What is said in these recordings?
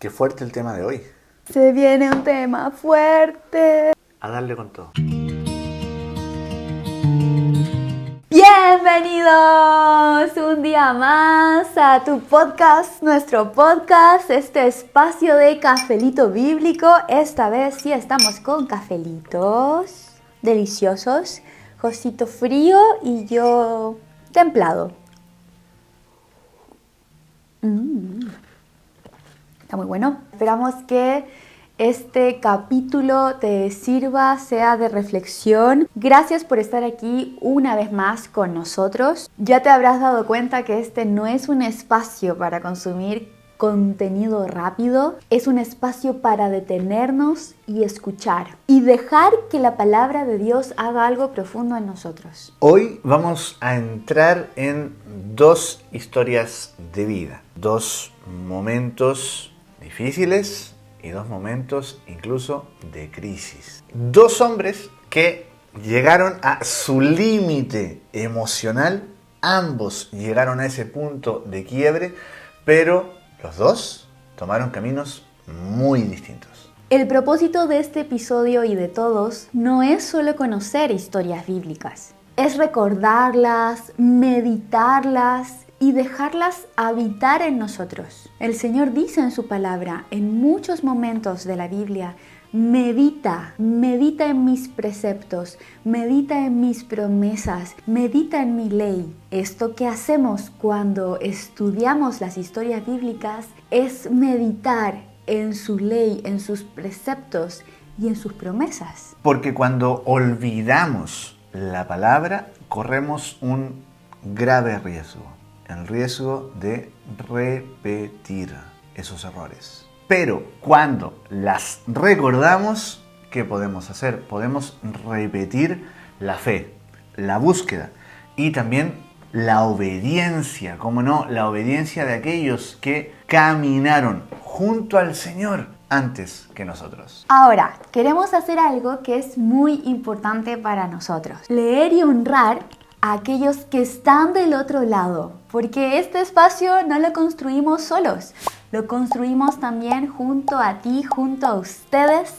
Qué fuerte el tema de hoy. Se viene un tema fuerte. A darle con todo. Bienvenidos un día más a tu podcast, nuestro podcast, este espacio de cafelito bíblico. Esta vez sí estamos con cafelitos deliciosos, Josito frío y yo templado. Está muy bueno. Esperamos que este capítulo te sirva, sea de reflexión. Gracias por estar aquí una vez más con nosotros. Ya te habrás dado cuenta que este no es un espacio para consumir contenido rápido, es un espacio para detenernos y escuchar y dejar que la palabra de Dios haga algo profundo en nosotros. Hoy vamos a entrar en dos historias de vida, dos momentos difíciles y dos momentos incluso de crisis. Dos hombres que llegaron a su límite emocional, ambos llegaron a ese punto de quiebre, pero los dos tomaron caminos muy distintos. El propósito de este episodio y de todos no es solo conocer historias bíblicas, es recordarlas, meditarlas y dejarlas habitar en nosotros. El Señor dice en su palabra, en muchos momentos de la Biblia, medita en mis preceptos, medita en mis promesas, medita en mi ley. Esto que hacemos cuando estudiamos las historias bíblicas es meditar en su ley, en sus preceptos y en sus promesas. Porque cuando olvidamos la palabra, corremos un grave riesgo, el riesgo de repetir esos errores. Pero cuando las recordamos, ¿qué podemos hacer? Podemos repetir la fe, la búsqueda y también la obediencia, ¿cómo no? La obediencia de aquellos que caminaron junto al Señor antes que nosotros. Ahora, queremos hacer algo que es muy importante para nosotros. Leer y honrar a aquellos que están del otro lado, porque este espacio no lo construimos solos. Lo construimos también junto a ti, junto a ustedes,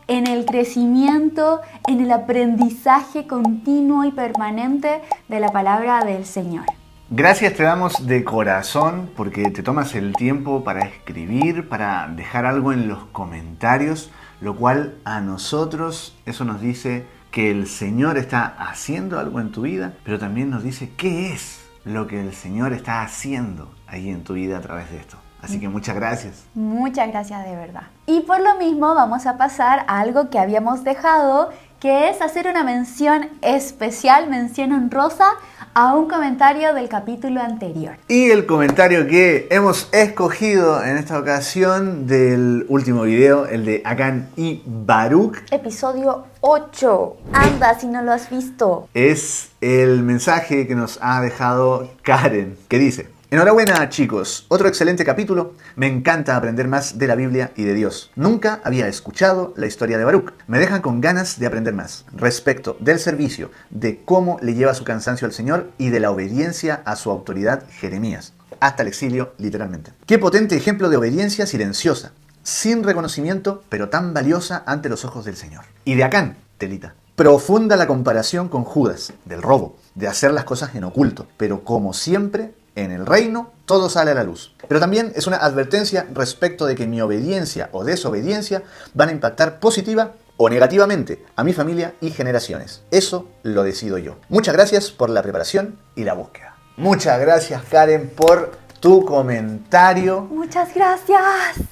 en el crecimiento, en el aprendizaje continuo y permanente de la palabra del Señor. Gracias te damos de corazón porque te tomas el tiempo para escribir, para dejar algo en los comentarios, lo cual a nosotros eso nos dice que el Señor está haciendo algo en tu vida, pero también nos dice qué es lo que el Señor está haciendo ahí en tu vida a través de esto. Así que muchas gracias. Muchas gracias de verdad. Y por lo mismo vamos a pasar a algo que habíamos dejado, que es hacer una mención especial, mención honrosa, a un comentario del capítulo anterior. Y el comentario que hemos escogido en esta ocasión del último video, el de Acán y Baruch. Episodio 8. Anda, si no lo has visto. Es el mensaje que nos ha dejado Karen, que dice: enhorabuena chicos, otro excelente capítulo. Me encanta aprender más de la Biblia y de Dios. Nunca había escuchado la historia de Baruch. Me dejan con ganas de aprender más respecto del servicio, de cómo le lleva su cansancio al Señor y de la obediencia a su autoridad Jeremías. Hasta el exilio, literalmente. Qué potente ejemplo de obediencia silenciosa, sin reconocimiento, pero tan valiosa ante los ojos del Señor. Y de Acán, telita. Profunda la comparación con Judas, del robo, de hacer las cosas en oculto, pero como siempre, en el reino, todo sale a la luz. Pero también es una advertencia respecto de que mi obediencia o desobediencia van a impactar positiva o negativamente a mi familia y generaciones. Eso lo decido yo. Muchas gracias por la preparación y la búsqueda. Muchas gracias, Karen, por tu comentario. Muchas gracias.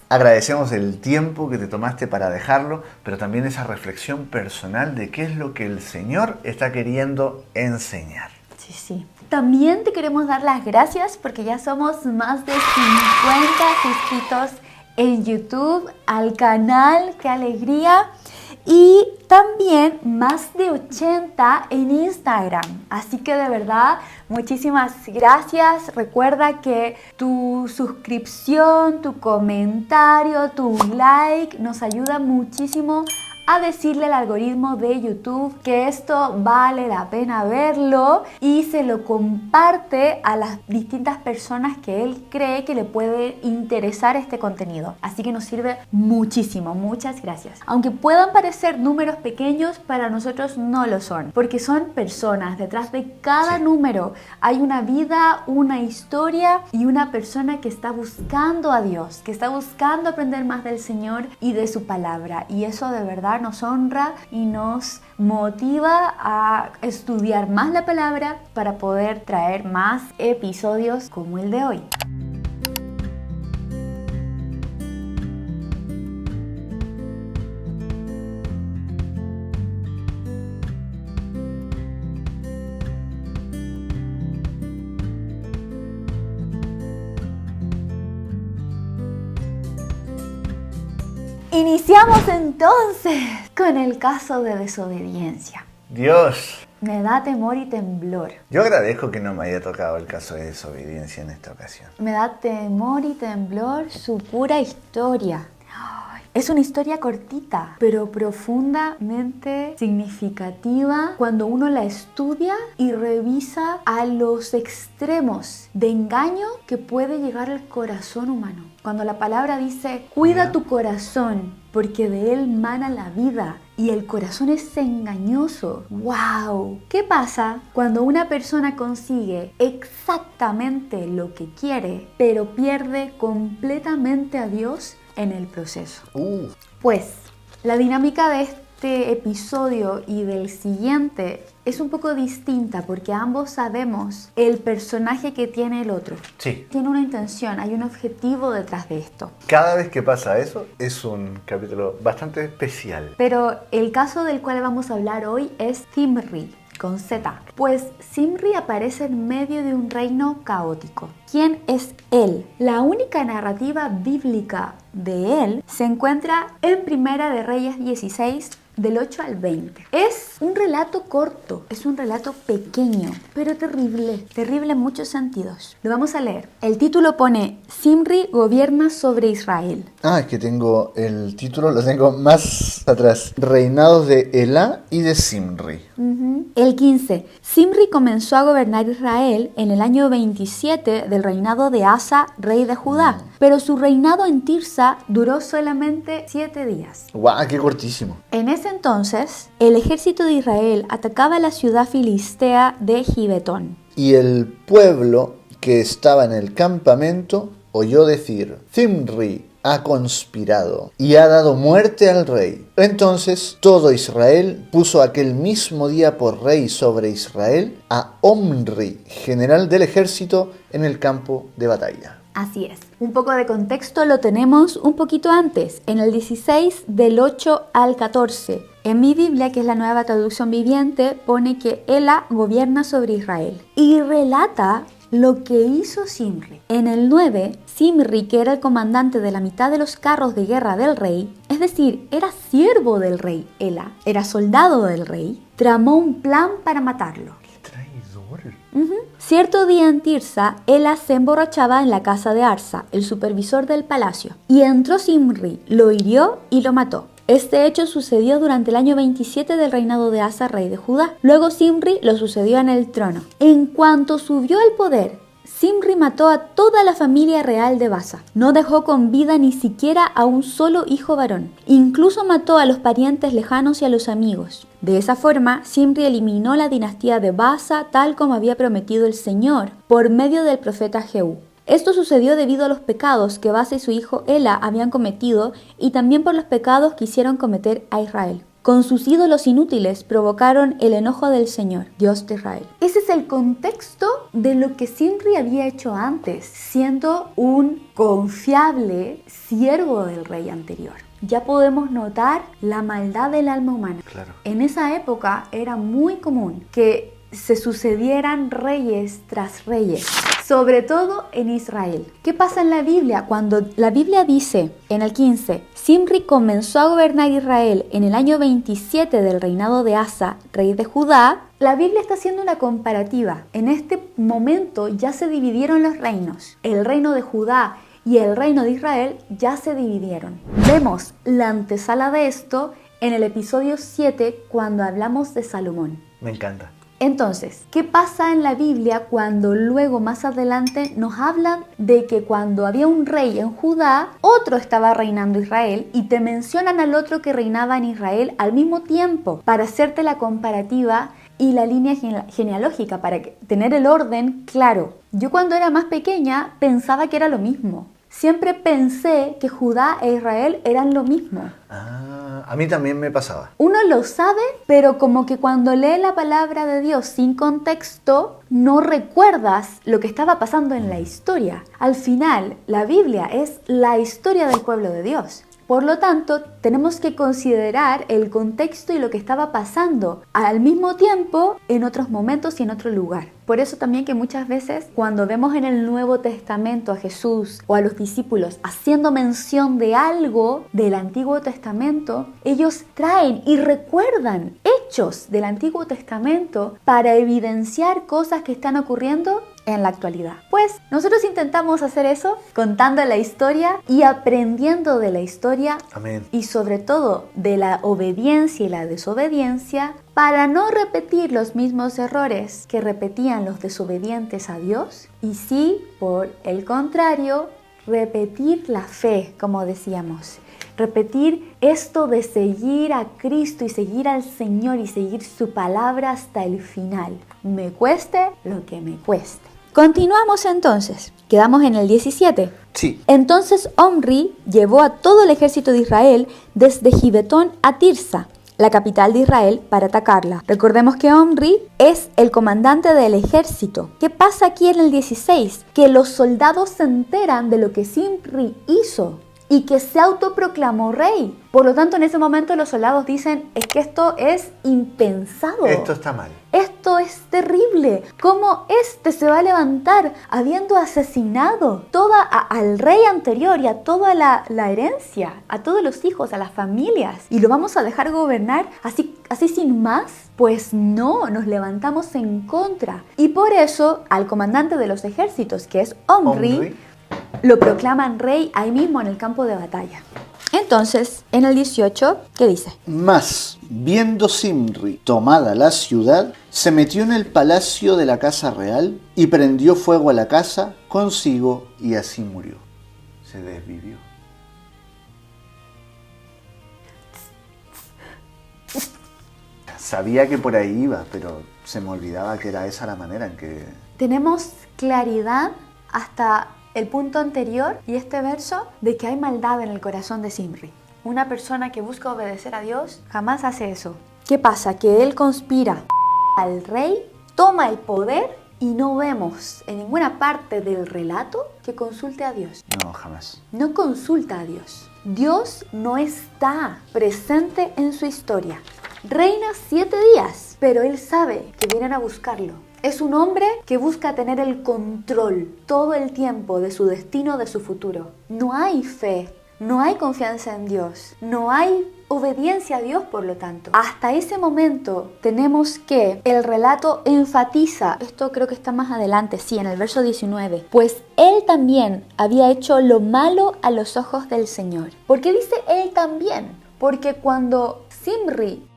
Agradecemos el tiempo que te tomaste para dejarlo, pero también esa reflexión personal de qué es lo que el Señor está queriendo enseñar. Sí. También te queremos dar las gracias porque ya somos más de 50 suscritos en YouTube, al canal, qué alegría. Y también más de 80 en Instagram. Así que de verdad, muchísimas gracias. Recuerda que tu suscripción, tu comentario, tu like nos ayuda muchísimo a decirle al algoritmo de YouTube que esto vale la pena verlo y se lo comparte a las distintas personas que él cree que le puede interesar este contenido. Así que nos sirve muchísimo. Muchas gracias. Aunque puedan parecer números pequeños, para nosotros no lo son, porque son personas. Detrás de cada número hay una vida, una historia y una persona que está buscando a Dios, que está buscando aprender más del Señor y de su palabra. Y eso de verdad nos honra y nos motiva a estudiar más la palabra para poder traer más episodios como el de hoy. Iniciamos entonces con el caso de desobediencia. Dios. Me da temor y temblor. Yo agradezco que no me haya tocado el caso de desobediencia en esta ocasión. Me da temor y temblor su pura historia. Es una historia cortita, pero profundamente significativa cuando uno la estudia y revisa a los extremos de engaño que puede llegar al corazón humano. Cuando la palabra dice, cuida tu corazón, porque de él mana la vida y el corazón es engañoso. ¡Wow! ¿Qué pasa cuando una persona consigue exactamente lo que quiere, pero pierde completamente a Dios en el proceso? Pues la dinámica de este episodio y del siguiente es un poco distinta porque ambos sabemos el personaje que tiene el otro. Sí. Tiene una intención, hay un objetivo detrás de esto. Cada vez que pasa eso es un capítulo bastante especial. Pero el caso del cual vamos a hablar hoy es Zimri, con Z. Pues Zimri aparece en medio de un reino caótico. ¿Quién es él? La única narrativa bíblica de él se encuentra en Primera de Reyes 16, del 8 al 20. Es un relato corto, es un relato pequeño, pero terrible en muchos sentidos. Lo vamos a leer. El título pone, Zimri gobierna sobre Israel. Es que tengo el título, lo tengo más atrás. Reinados de Elá y de Zimri. El 15. Zimri comenzó a gobernar Israel en el año 27 del reinado de Asa, rey de Judá. Pero su reinado en Tirsa duró solamente 7 días. ¡Guau! ¡Qué cortísimo! En ese entonces, el ejército de Israel atacaba la ciudad filistea de Gibetón. Y el pueblo que estaba en el campamento oyó decir, Zimri ha conspirado y ha dado muerte al rey. Entonces todo Israel puso aquel mismo día por rey sobre Israel a Omri, general del ejército, en el campo de batalla. Así es. Un poco de contexto lo tenemos un poquito antes, en el 16 del 8 al 14. En mi Biblia, que es la Nueva Traducción Viviente, pone que Ela gobierna sobre Israel y relata lo que hizo Zimri. En el 9, Zimri, que era el comandante de la mitad de los carros de guerra del rey, es decir, era siervo del rey Ela, era soldado del rey, tramó un plan para matarlo. ¡Qué traidor! Cierto día en Tirsa, Ela se emborrachaba en la casa de Arsa, el supervisor del palacio, y entró Zimri, lo hirió y lo mató. Este hecho sucedió durante el año 27 del reinado de Asa, rey de Judá. Luego Zimri lo sucedió en el trono. En cuanto subió al poder, Zimri mató a toda la familia real de Baasa. No dejó con vida ni siquiera a un solo hijo varón. Incluso mató a los parientes lejanos y a los amigos. De esa forma, Zimri eliminó la dinastía de Baasa tal como había prometido el Señor por medio del profeta Jehú. Esto sucedió debido a los pecados que Baasa y su hijo Ela habían cometido y también por los pecados que hicieron cometer a Israel. Con sus ídolos inútiles provocaron el enojo del Señor, Dios de Israel. Ese es el contexto de lo que Zimri había hecho antes, siendo un confiable siervo del rey anterior. Ya podemos notar la maldad del alma humana. Claro. En esa época era muy común que se sucedieran reyes tras reyes, sobre todo en Israel. ¿Qué pasa en la Biblia? Cuando la Biblia dice en el 15, Zimri comenzó a gobernar Israel en el año 27 del reinado de Asa, rey de Judá, la Biblia está haciendo una comparativa. En este momento ya se dividieron los reinos. El reino de Judá y el reino de Israel ya se dividieron. Vemos la antesala de esto en el episodio 7 cuando hablamos de Salomón. Me encanta. Entonces, ¿qué pasa en la Biblia cuando luego más adelante nos hablan de que cuando había un rey en Judá, otro estaba reinando Israel y te mencionan al otro que reinaba en Israel al mismo tiempo para hacerte la comparativa y la línea genealógica para tener el orden claro? Yo cuando era más pequeña pensaba que era lo mismo. Siempre pensé que Judá e Israel eran lo mismo. A mí también me pasaba. Uno lo sabe, pero como que cuando lee la palabra de Dios sin contexto, no recuerdas lo que estaba pasando en la historia. Al final, la Biblia es la historia del pueblo de Dios. Por lo tanto, tenemos que considerar el contexto y lo que estaba pasando al mismo tiempo en otros momentos y en otro lugar. Por eso también que muchas veces cuando vemos en el Nuevo Testamento a Jesús o a los discípulos haciendo mención de algo del Antiguo Testamento, ellos traen y recuerdan hechos del Antiguo Testamento para evidenciar cosas que están ocurriendo en la actualidad. Pues nosotros intentamos hacer eso contando la historia y aprendiendo de la historia. Amén. Y sobre todo de la obediencia y la desobediencia para no repetir los mismos errores que repetían los desobedientes a Dios y sí, por el contrario, repetir la fe, como decíamos. Repetir esto de seguir a Cristo y seguir al Señor y seguir su palabra hasta el final. Me cueste lo que me cueste. Continuamos entonces. Quedamos en el 17. Sí. Entonces Omri llevó a todo el ejército de Israel desde Gibetón a Tirsa, la capital de Israel, para atacarla. Recordemos que Omri es el comandante del ejército. ¿Qué pasa aquí en el 16? Que los soldados se enteran de lo que Zimri hizo y que se autoproclamó rey. Por lo tanto, en ese momento los soldados dicen, es que esto es impensado. Esto está mal. Esto es terrible. ¿Cómo este se va a levantar habiendo asesinado al rey anterior y a toda la herencia, a todos los hijos, a las familias? ¿Y lo vamos a dejar gobernar así sin más? Pues no, nos levantamos en contra. Y por eso al comandante de los ejércitos, que es Omri, lo proclaman rey ahí mismo en el campo de batalla. Entonces, en el 18, ¿qué dice? Mas, viendo Zimri tomada la ciudad, se metió en el palacio de la casa real y prendió fuego a la casa consigo y así murió. Se desvivió. Sabía que por ahí iba, pero se me olvidaba que era esa la manera en que... Tenemos claridad hasta el punto anterior y este verso de que hay maldad en el corazón de Zimri. Una persona que busca obedecer a Dios jamás hace eso. ¿Qué pasa? Que él conspira al rey, toma el poder y no vemos en ninguna parte del relato que consulte a Dios. No, jamás. No consulta a Dios. Dios no está presente en su historia. Reina 7 días, pero él sabe que vienen a buscarlo. Es un hombre que busca tener el control todo el tiempo de su destino, de su futuro. No hay fe, no hay confianza en Dios, no hay obediencia a Dios, por lo tanto. Hasta ese momento tenemos que el relato enfatiza, esto creo que está más adelante, sí, en el verso 19, pues él también había hecho lo malo a los ojos del Señor. ¿Por qué dice él también? Porque cuando Zimri,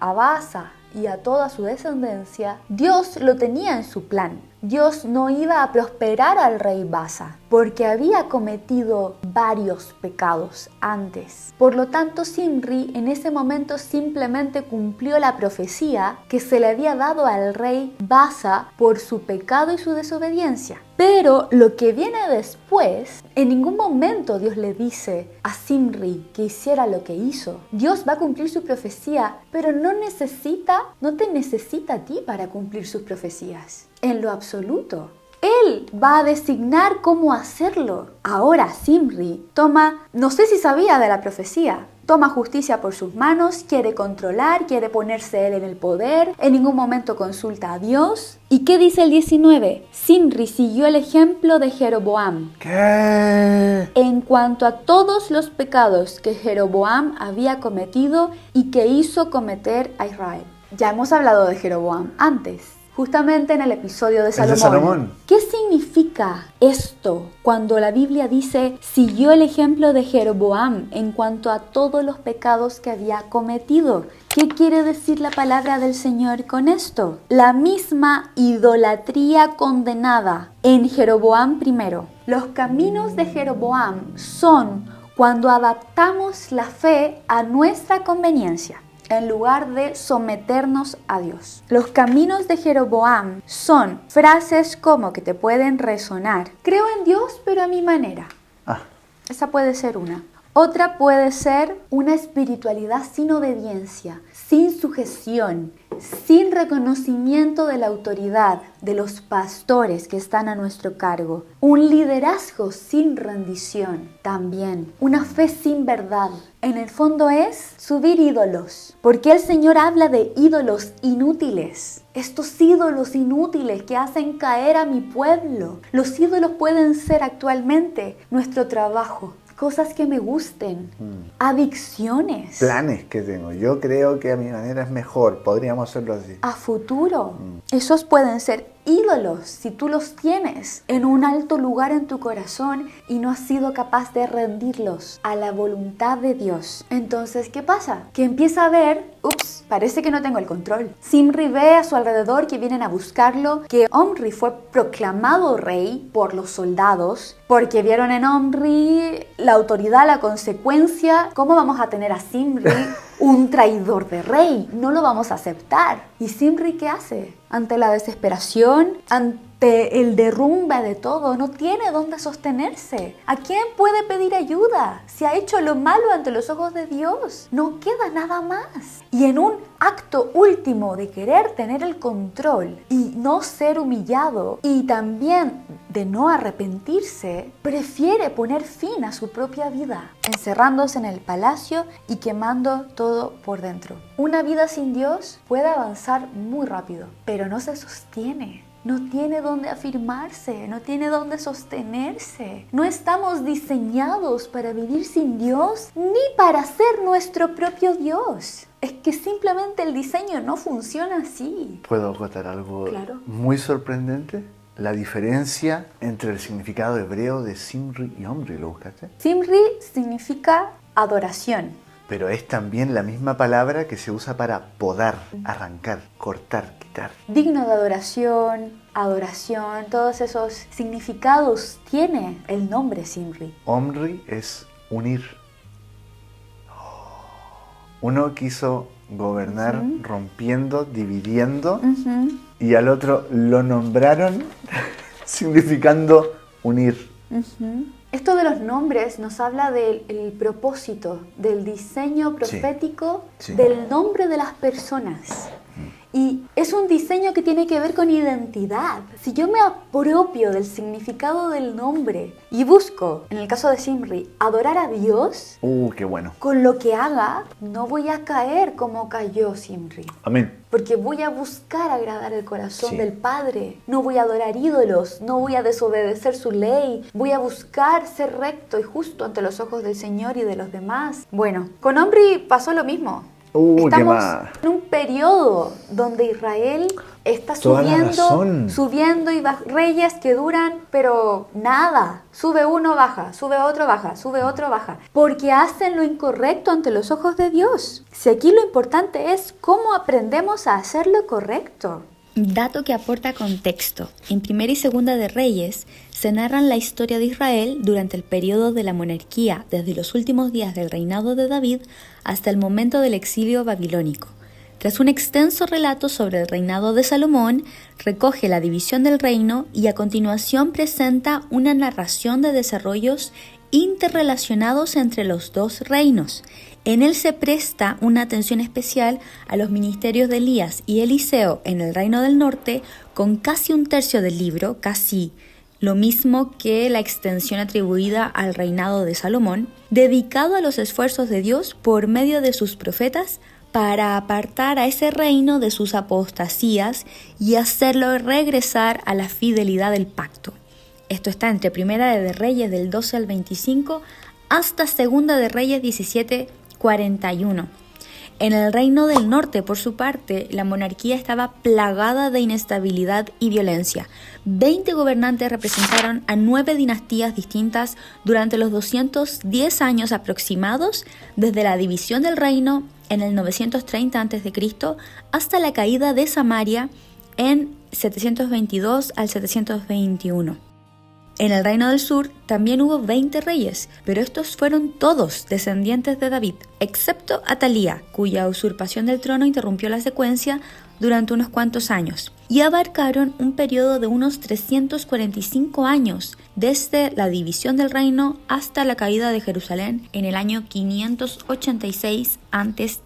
a Baasa y a toda su descendencia, Dios lo tenía en su plan. Dios no iba a prosperar al rey Baasa porque había cometido varios pecados antes. Por lo tanto, Zimri en ese momento simplemente cumplió la profecía que se le había dado al rey Baasa por su pecado y su desobediencia. Pero lo que viene después, en ningún momento Dios le dice a Zimri que hiciera lo que hizo. Dios va a cumplir su profecía, pero no te necesita a ti para cumplir sus profecías. En lo absoluto. Él va a designar cómo hacerlo. Ahora Zimri toma, no sé si sabía de la profecía, toma justicia por sus manos, quiere controlar, quiere ponerse él en el poder, en ningún momento consulta a Dios. ¿Y qué dice el 19? Zimri siguió el ejemplo de Jeroboam. ¿Qué? En cuanto a todos los pecados que Jeroboam había cometido y que hizo cometer a Israel. Ya hemos hablado de Jeroboam antes. justamente en el episodio de El Salomón. de Salomón. ¿Qué significa esto cuando la Biblia dice siguió el ejemplo de Jeroboam en cuanto a todos los pecados que había cometido? ¿Qué quiere decir la palabra del Señor con esto? La misma idolatría condenada en Jeroboam primero. Los caminos de Jeroboam son cuando adaptamos la fe a nuestra conveniencia, en lugar de someternos a Dios. Los caminos de Jeroboam son frases como que te pueden resonar. Creo en Dios, pero a mi manera. Esa puede ser una. Otra puede ser una espiritualidad sin obediencia, sin sujeción, sin reconocimiento de la autoridad de los pastores que están a nuestro cargo. Un liderazgo sin rendición también. Una fe sin verdad. En el fondo es subir ídolos. Porque el Señor habla de ídolos inútiles. Estos ídolos inútiles que hacen caer a mi pueblo. Los ídolos pueden ser actualmente nuestro trabajo. Cosas que me gusten, adicciones. Planes que tengo. Yo creo que a mi manera es mejor. Podríamos hacerlo así. A futuro. Esos pueden ser ídolos si tú los tienes en un alto lugar en tu corazón y no has sido capaz de rendirlos a la voluntad de Dios. Entonces, ¿qué pasa? Que empieza a ver, parece que no tengo el control. Zimri ve a su alrededor que vienen a buscarlo, que Omri fue proclamado rey por los soldados, porque vieron en Omri la autoridad, la consecuencia. ¿Cómo vamos a tener a Zimri un traidor de rey? No lo vamos a aceptar. ¿Y Zimri qué hace? Ante la desesperación, ante el derrumbe de todo, no tiene dónde sostenerse. ¿A quién puede pedir ayuda? Si ha hecho lo malo ante los ojos de Dios, no queda nada más. Y en un acto último de querer tener el control y no ser humillado y también de no arrepentirse, prefiere poner fin a su propia vida, encerrándose en el palacio y quemando todo por dentro. Una vida sin Dios puede avanzar muy rápido, pero no se sostiene. No tiene dónde afirmarse, no tiene dónde sostenerse. No estamos diseñados para vivir sin Dios ni para ser nuestro propio Dios. Es que simplemente el diseño no funciona así. ¿Puedo contar algo Claro. muy sorprendente? La diferencia entre el significado hebreo de Zimri y Omri, ¿lo buscaste? Zimri significa adoración. Pero es también la misma palabra que se usa para podar, arrancar, cortar, quitar. Digno de adoración, todos esos significados tiene el nombre Zimri. Omri es unir. Uno quiso gobernar rompiendo, dividiendo, y al otro lo nombraron significando unir. Esto de los nombres nos habla del propósito, del diseño profético, Sí. del nombre de las personas. Y es un diseño que tiene que ver con identidad. Si yo me apropio del significado del nombre y busco, en el caso de Zimri, adorar a Dios, Qué bueno. con lo que haga, no voy a caer como cayó Zimri. Amén. Porque voy a buscar agradar el corazón Sí. del Padre. No voy a adorar ídolos, no voy a desobedecer su ley. Voy a buscar ser recto y justo ante los ojos del Señor y de los demás. Bueno, con Omri pasó lo mismo. ¿Qué Estamos más? en un periodo donde Israel está Toda la razón. subiendo y reyes que duran, pero nada. Sube uno, baja, sube otro, baja, sube otro, baja. Porque hacen lo incorrecto ante los ojos de Dios. Si aquí lo importante es cómo aprendemos a hacer lo correcto. Dato que aporta contexto. En Primera y Segunda de Reyes se narran la historia de Israel durante el periodo de la monarquía, desde los últimos días del reinado de David hasta el momento del exilio babilónico. Tras un extenso relato sobre el reinado de Salomón, recoge la división del reino y a continuación presenta una narración de desarrollos interrelacionados entre los dos reinos. En él se presta una atención especial a los ministerios de Elías y Eliseo en el Reino del Norte, con casi un tercio del libro, casi lo mismo que la extensión atribuida al reinado de Salomón, dedicado a los esfuerzos de Dios por medio de sus profetas para apartar a ese reino de sus apostasías y hacerlo regresar a la fidelidad del pacto. Esto está entre Primera de Reyes del 12 al 25 hasta Segunda de Reyes 17:41. En el reino del norte, por su parte, la monarquía estaba plagada de inestabilidad y violencia. 20 gobernantes representaron a 9 dinastías distintas durante los 210 años aproximados desde la división del reino en el 930 a.C. hasta la caída de Samaria en 722 al 721. En el reino del sur también hubo 20 reyes, pero estos fueron todos descendientes de David, excepto Atalía, cuya usurpación del trono interrumpió la secuencia durante unos cuantos años, y abarcaron un periodo de unos 345 años, desde la división del reino hasta la caída de Jerusalén en el año 586 a.C.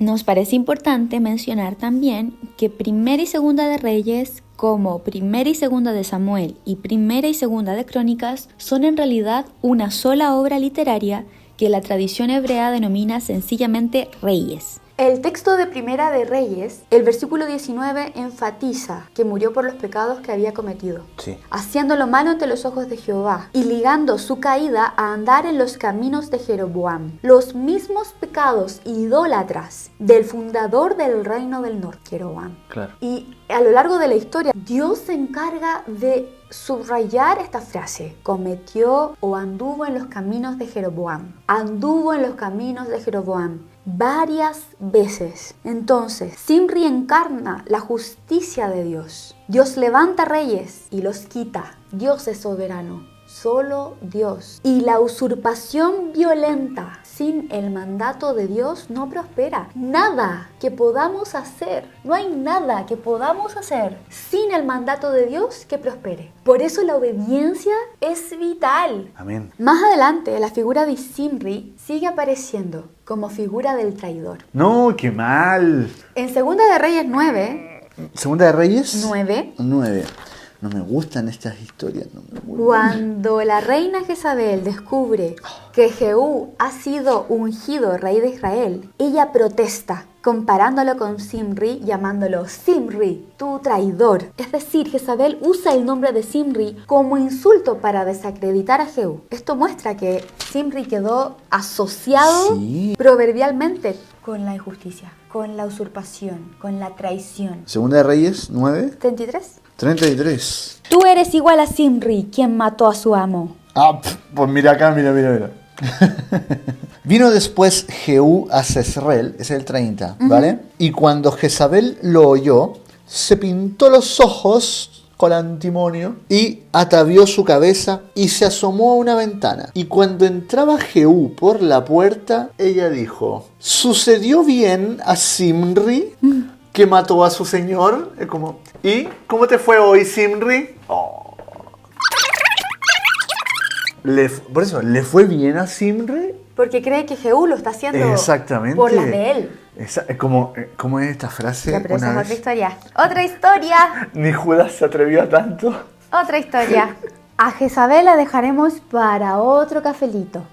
Nos parece importante mencionar también que Primera y Segunda de Reyes, como Primera y Segunda de Samuel y Primera y Segunda de Crónicas, son en realidad una sola obra literaria que la tradición hebrea denomina sencillamente Reyes. El texto de Primera de Reyes, el versículo 19, enfatiza que murió por los pecados que había cometido, Sí. haciendo lo malo ante los ojos de Jehová y ligando su caída a andar en los caminos de Jeroboam, los mismos pecados idólatras del fundador del reino del norte, Jeroboam. Claro. Y a lo largo de la historia, Dios se encarga de subrayar esta frase: cometió o anduvo en los caminos de Jeroboam. Anduvo en los caminos de Jeroboam varias veces. Entonces, Zimri encarna la justicia de Dios. Dios levanta reyes y los quita. Dios es soberano. Solo Dios. Y la usurpación violenta sin el mandato de Dios no prospera. Nada que podamos hacer, no hay nada que podamos hacer sin el mandato de Dios que prospere. Por eso la obediencia es vital. Amén. Más adelante, la figura de Zimri sigue apareciendo como figura del traidor. No, qué mal. En Segunda de Reyes 9, Segunda de Reyes. 9 9. No me gustan estas historias. No me gustan. cuando la reina Jezabel descubre que Jehú ha sido ungido rey de Israel, ella protesta, comparándolo con Zimri, llamándolo Zimri, tu traidor. Es decir, Jezabel usa el nombre de Zimri como insulto para desacreditar a Jehú. Esto muestra que Zimri quedó asociado Sí. proverbialmente con la injusticia, con la usurpación, con la traición. Segunda de Reyes 9. 33. 33. Tú eres igual a Zimri, quien mató a su amo. Pues mira acá, mira. Vino después Jehú a Jezreel, es el 30, ¿vale? Y cuando Jezabel lo oyó, se pintó los ojos con antimonio y atavió su cabeza y se asomó a una ventana. Y cuando entraba Jehú por la puerta, ella dijo: ¿sucedió bien a Zimri, que mató a su señor? Es como, ¿y cómo te fue hoy, Zimri? Por eso, ¿le fue bien a Zimri? Porque cree que Jehú lo está haciendo Exactamente. por las de él. ¿Cómo es esta frase? Ya, pero esa Una es vez, otra historia. ¡Otra historia! ni Judas se atrevió a tanto. Otra historia. A Jezabel la dejaremos para otro cafelito.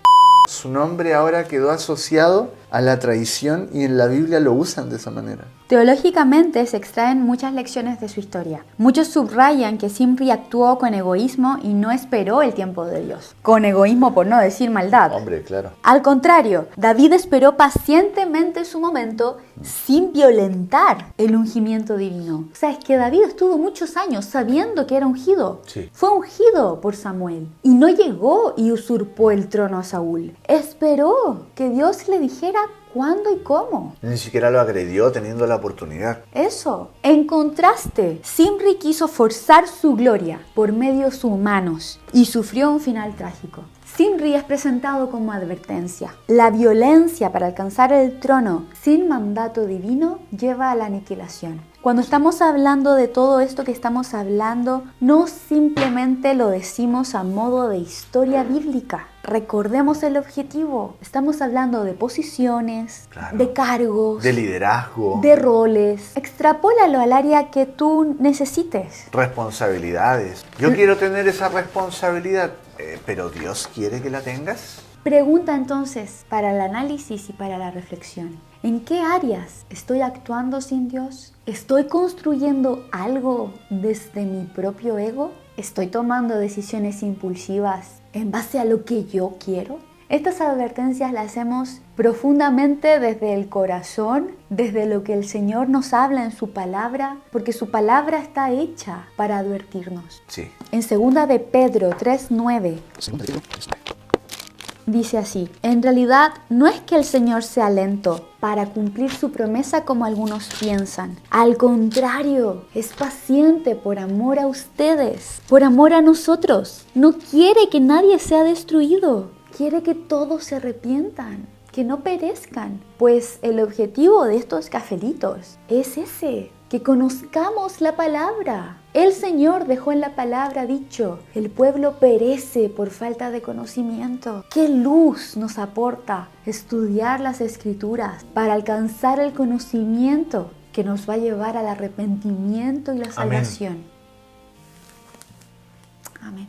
Su nombre ahora quedó asociado a la traición y en la Biblia lo usan de esa manera. Teológicamente se extraen muchas lecciones de su historia. Muchos subrayan que Zimri actuó con egoísmo y no esperó el tiempo de Dios. Con egoísmo, por no decir maldad. Hombre, claro. Al contrario, David esperó pacientemente su momento sin violentar el ungimiento divino. O sea, es que David estuvo muchos años sabiendo que era ungido. Sí. Fue ungido por Samuel y no llegó y usurpó el trono a Saúl. Esperó que Dios le dijera cuándo y cómo. Ni siquiera lo agredió teniendo la oportunidad. Eso. En contraste, Zimri quiso forzar su gloria por medios humanos y sufrió un final trágico. Zimri es presentado como advertencia. La violencia para alcanzar el trono sin mandato divino lleva a la aniquilación. Cuando estamos hablando de todo esto que estamos hablando, no simplemente lo decimos a modo de historia bíblica. Recordemos el objetivo. Estamos hablando de posiciones, Claro. de cargos, De liderazgo. de roles. Extrapólalo al área que tú necesites. Responsabilidades. Yo quiero tener esa responsabilidad, pero Dios quiere que la tengas. Pregunta entonces para el análisis y para la reflexión. ¿En qué áreas estoy actuando sin Dios? ¿Estoy construyendo algo desde mi propio ego? ¿Estoy tomando decisiones impulsivas en base a lo que yo quiero? Estas advertencias las hacemos profundamente desde el corazón, desde lo que el Señor nos habla en su palabra, porque su palabra está hecha para advertirnos. Sí. En 2 de Pedro 3:9 dice así: en realidad no es que el Señor sea lento para cumplir su promesa como algunos piensan. Al contrario, es paciente por amor a ustedes, por amor a nosotros. No quiere que nadie sea destruido, quiere que todos se arrepientan, que no perezcan. Pues el objetivo de estos cafelitos es ese, que conozcamos la palabra. El Señor dejó en la palabra dicho: el pueblo perece por falta de conocimiento. ¿Qué luz nos aporta estudiar las Escrituras para alcanzar el conocimiento que nos va a llevar al arrepentimiento y la salvación? Amén.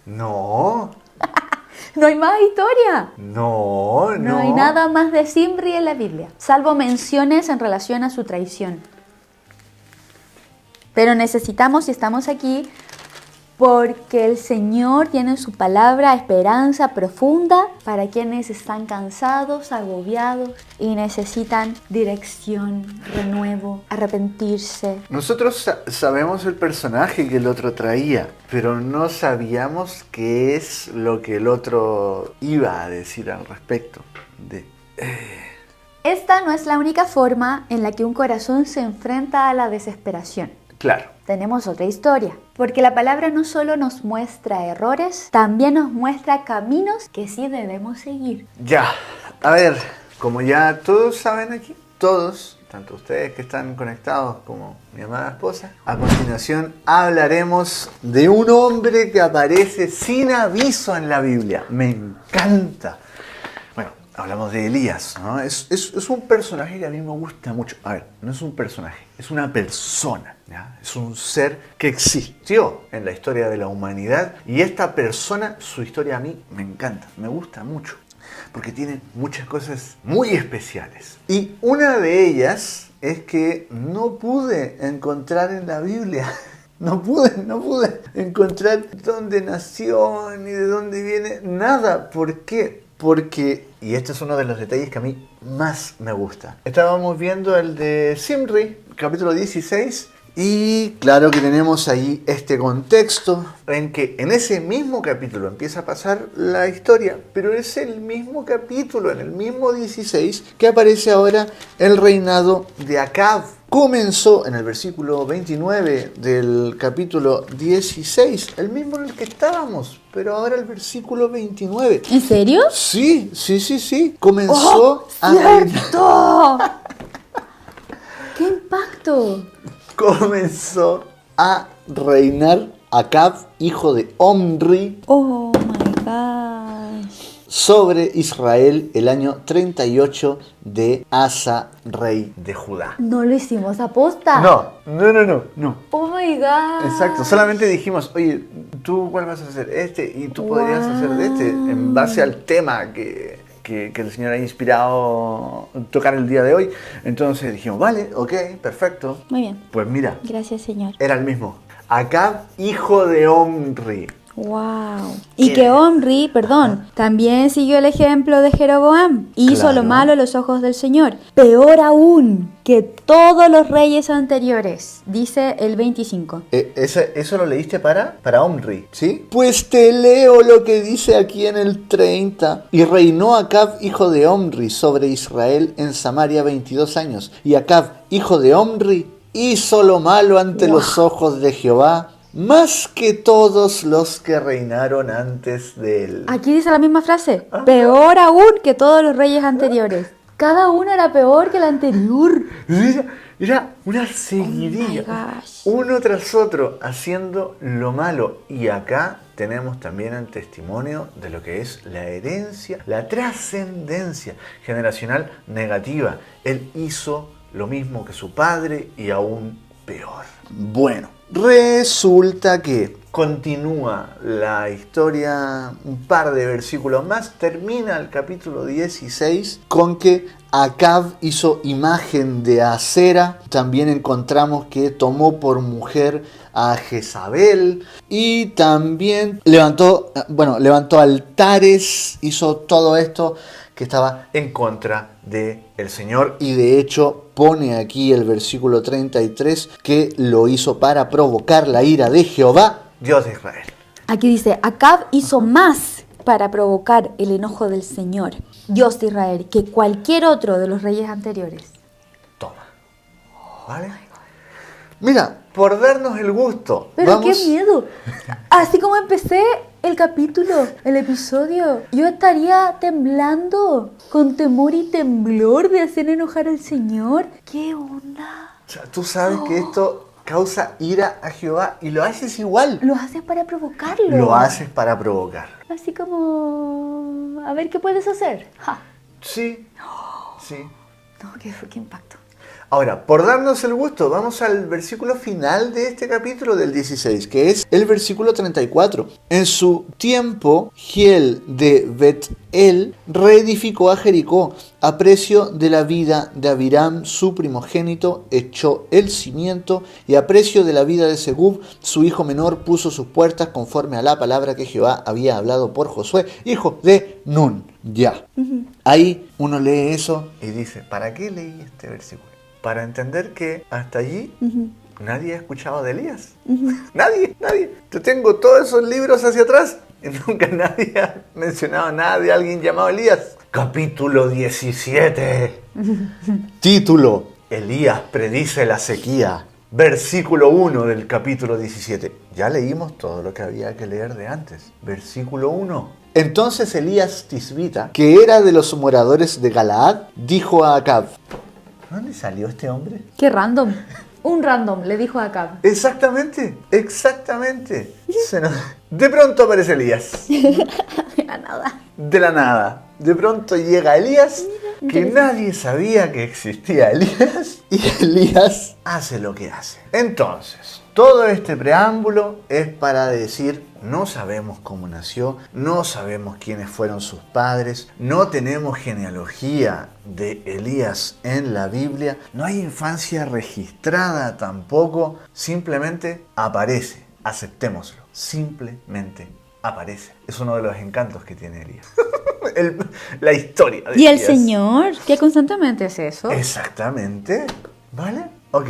No, No hay más historia. no. No hay nada más de Zimri en la Biblia, salvo menciones en relación a su traición. Pero necesitamos, y estamos aquí, porque el Señor tiene en su palabra esperanza profunda para quienes están cansados, agobiados y necesitan dirección, renuevo, arrepentirse. Nosotros sabemos el personaje que el otro traía, pero no sabíamos qué es lo que el otro iba a decir al respecto. Esta no es la única forma en la que un corazón se enfrenta a la desesperación. Claro. Tenemos otra historia, porque la palabra no solo nos muestra errores, también nos muestra caminos que sí debemos seguir. Ya, a ver, como ya todos saben aquí, todos, tanto ustedes que están conectados como mi amada esposa, a continuación hablaremos de un hombre que aparece sin aviso en la Biblia. Me encanta. Bueno, hablamos de Elías, ¿no? Es un personaje que a mí me gusta mucho. A ver, no es un personaje, es una persona, ¿ya? Es un ser que existió en la historia de la humanidad, y esta persona, su historia a mí me encanta, me gusta mucho, porque tiene muchas cosas muy especiales. Y una de ellas es que no pude encontrar en la Biblia. No pude encontrar dónde nació ni de dónde viene, nada. ¿Por qué? Porque, y este es uno de los detalles que a mí más me gusta, estábamos viendo el de Zimri, capítulo 16, y claro que tenemos ahí este contexto en que en ese mismo capítulo empieza a pasar la historia, pero es el mismo capítulo, en el mismo 16, que aparece ahora el reinado de Acab. Comenzó en el versículo 29 del capítulo 16, el mismo en el que estábamos, pero ahora el versículo 29. ¿En serio? Sí. Comenzó a reinar. ¡Cierto! ¡Qué impacto! Comenzó a reinar Acab, hijo de Omri, Oh my gosh. sobre Israel el año 38 de Asa, rey de Judá. No lo hicimos aposta. No. Oh my god. Exacto, solamente dijimos, oye, ¿tú cuál vas a hacer? Este, y tú podrías hacer de este, en base al tema que el Señor ha inspirado tocar el día de hoy. Entonces dijimos, vale, ok, perfecto. Muy bien. Pues mira, Gracias, Señor. era el mismo. Acab, hijo de Omri. Wow. Y que Omri, también siguió el ejemplo de Jeroboam. Hizo Claro. lo malo a los ojos del Señor. Peor aún que todos los reyes anteriores, dice el 25. ¿Eso lo leíste para Omri? ¿Sí? Pues te leo lo que dice aquí en el 30. Y reinó Acab, hijo de Omri, sobre Israel en Samaria 22 años. Y Acab, hijo de Omri, hizo lo malo ante los ojos de Jehová, más que todos los que reinaron antes de él. Aquí dice la misma frase. Peor aún que todos los reyes anteriores. Cada uno era peor que el anterior. Era una seguidilla, Oh my gosh. uno tras otro, haciendo lo malo. Y acá tenemos también el testimonio de lo que es la herencia, la trascendencia generacional negativa. Él hizo lo mismo que su padre y aún peor. Bueno, resulta que continúa la historia un par de versículos más. Termina el capítulo 16 con que Acab hizo imagen de Acera. También encontramos que tomó por mujer a Jezabel y también levantó altares, hizo todo esto que estaba en contra del Señor, y de hecho pone aquí el versículo 33 que lo hizo para provocar la ira de Jehová, Dios de Israel. Aquí dice, Acab hizo más para provocar el enojo del Señor, Dios de Israel, que cualquier otro de los reyes anteriores. Toma. ¿Vale? Mira, por darnos el gusto. Pero vamos... qué miedo. Así como empecé el capítulo, el episodio, yo estaría temblando, con temor y temblor de hacer enojar al Señor. ¿Qué onda? O sea, tú sabes que esto causa ira a Jehová y lo haces igual. Lo haces para provocarlo. Lo haces para provocar. Así como, a ver qué puedes hacer. Ja. Sí, sí. No, qué impacto. Ahora, por darnos el gusto, vamos al versículo final de este capítulo del 16, que es el versículo 34. En su tiempo, Giel de Bet-El reedificó a Jericó. A precio de la vida de Abiram, su primogénito, echó el cimiento, y a precio de la vida de Segub, su hijo menor, puso sus puertas conforme a la palabra que Jehová había hablado por Josué, hijo de Nun. Ya. Ahí uno lee eso y dice, ¿para qué leí este versículo? Para entender que hasta allí nadie ha escuchado de Elías. Nadie. Yo tengo todos esos libros hacia atrás y nunca nadie ha mencionado nada de alguien llamado Elías. Capítulo 17. Título: Elías predice la sequía. Versículo 1 del capítulo 17. Ya leímos todo lo que había que leer de antes. Versículo 1. Entonces Elías Tisbita, que era de los moradores de Galaad, dijo a Acab: ¿dónde salió este hombre? Qué random. Un random, le dijo a Acab. Exactamente. De pronto aparece Elías. De la nada. De la nada. De pronto llega Elías, que nadie sabía que existía Elías, y Elías hace lo que hace. Entonces, todo este preámbulo es para decir, no sabemos cómo nació, no sabemos quiénes fueron sus padres, no tenemos genealogía de Elías en la Biblia, no hay infancia registrada tampoco, simplemente aparece, aceptémoslo, simplemente aparece. Es uno de los encantos que tiene Elías. La historia de ¿Y el Elías. Señor? ¿Qué constantemente es eso? Exactamente. ¿Vale? Ok.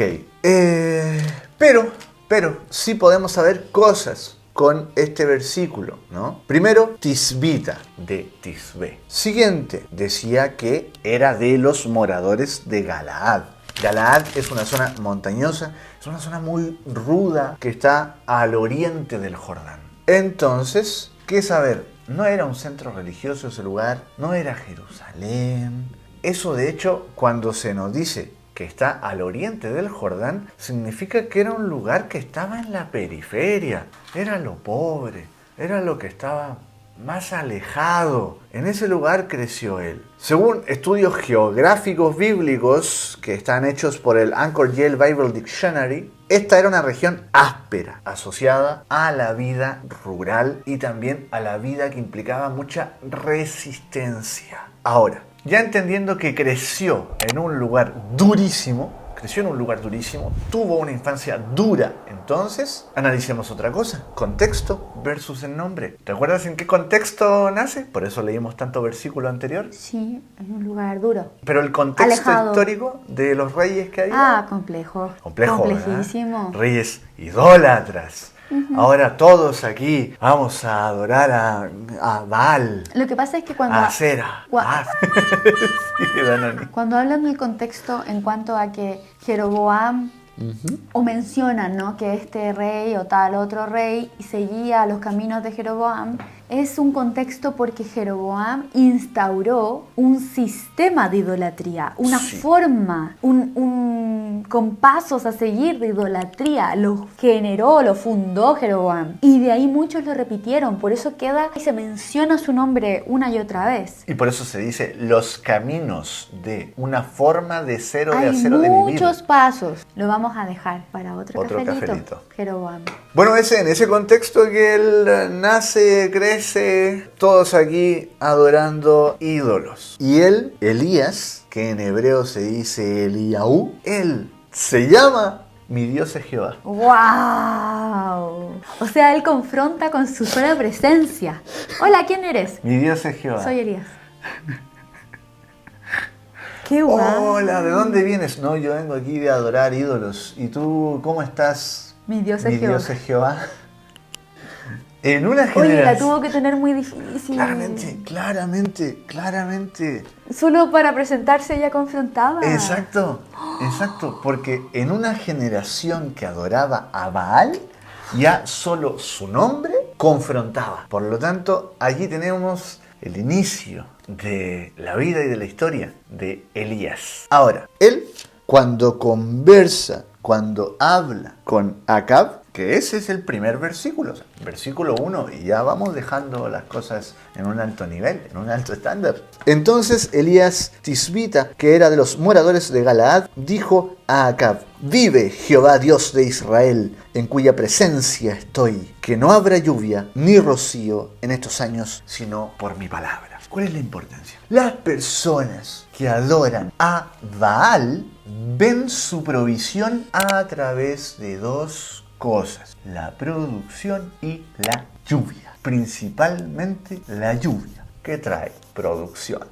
Pero sí podemos saber cosas con este versículo, ¿no? Primero, Tisbita, de Tisbé. Siguiente, decía que era de los moradores de Galaad. Galaad es una zona montañosa, es una zona muy ruda que está al oriente del Jordán. Entonces, ¿qué saber? No era un centro religioso ese lugar, no era Jerusalén. Eso, de hecho, cuando se nos dice que está al oriente del Jordán, significa que era un lugar que estaba en la periferia. Era lo pobre, era lo que estaba más alejado. En ese lugar creció él. Según estudios geográficos bíblicos que están hechos por el Anchor Yale Bible Dictionary, esta era una región áspera, asociada a la vida rural y también a la vida que implicaba mucha resistencia. Ahora, ya entendiendo que creció en un lugar durísimo, tuvo una infancia dura, entonces analicemos otra cosa, contexto versus el nombre. ¿Te acuerdas en qué contexto nace? Por eso leímos tanto versículo anterior. Sí, en un lugar duro. Pero el contexto alejado. Histórico de los reyes que había. Ah, complejo. Complejísimo. ¿Verdad? Reyes idólatras. Ahora todos aquí vamos a adorar a Baal. Lo que pasa es que cuando... A Acera. Sí, Danoni. Cuando hablan del contexto en cuanto a que Jeroboam o mencionan, ¿no?, que este rey o tal otro rey seguía los caminos de Jeroboam, es un contexto porque Jeroboam instauró un sistema de idolatría, una forma, con pasos a seguir de idolatría. Lo generó, lo fundó Jeroboam. Y de ahí muchos lo repitieron. Por eso queda y se menciona su nombre una y otra vez. Y por eso se dice los caminos de una forma de ser o de Hay hacer o de vivir. muchos pasos. Lo vamos a dejar para otro cafelito. Jeroboam. Bueno, en ese contexto que él nace, crece, todos aquí adorando ídolos. Y él, Elías, que en hebreo se dice Eliahú, él se llama Mi Dios es Jehová. ¡Wow! O sea, él confronta con su sola presencia. Hola, ¿quién eres? Mi Dios es Jehová. Soy Elías. ¡Qué guau! Hola, ¿de dónde vienes? No, yo vengo aquí de adorar ídolos. ¿Y tú cómo estás? Mi Dios es Mi Jehová. Dios es Jehová. En una Oye, generación... la tuvo que tener muy difícil. Claramente. Solo para presentarse ella confrontaba. Exacto, porque en una generación que adoraba a Baal, ya solo su nombre confrontaba. Por lo tanto, allí tenemos el inicio de la vida y de la historia de Elías. Ahora, él, cuando conversa, cuando habla con Acab, que ese es el primer versículo, versículo 1, y ya vamos dejando las cosas en un alto nivel, en un alto estándar. Entonces Elías Tisbita, que era de los moradores de Galaad, dijo a Acab: vive Jehová Dios de Israel, en cuya presencia estoy, que no habrá lluvia ni rocío en estos años, sino por mi palabra. ¿Cuál es la importancia? Las personas que adoran a Baal ven su provisión a través de dos cosas: la producción y la lluvia. Principalmente la lluvia, que trae producción.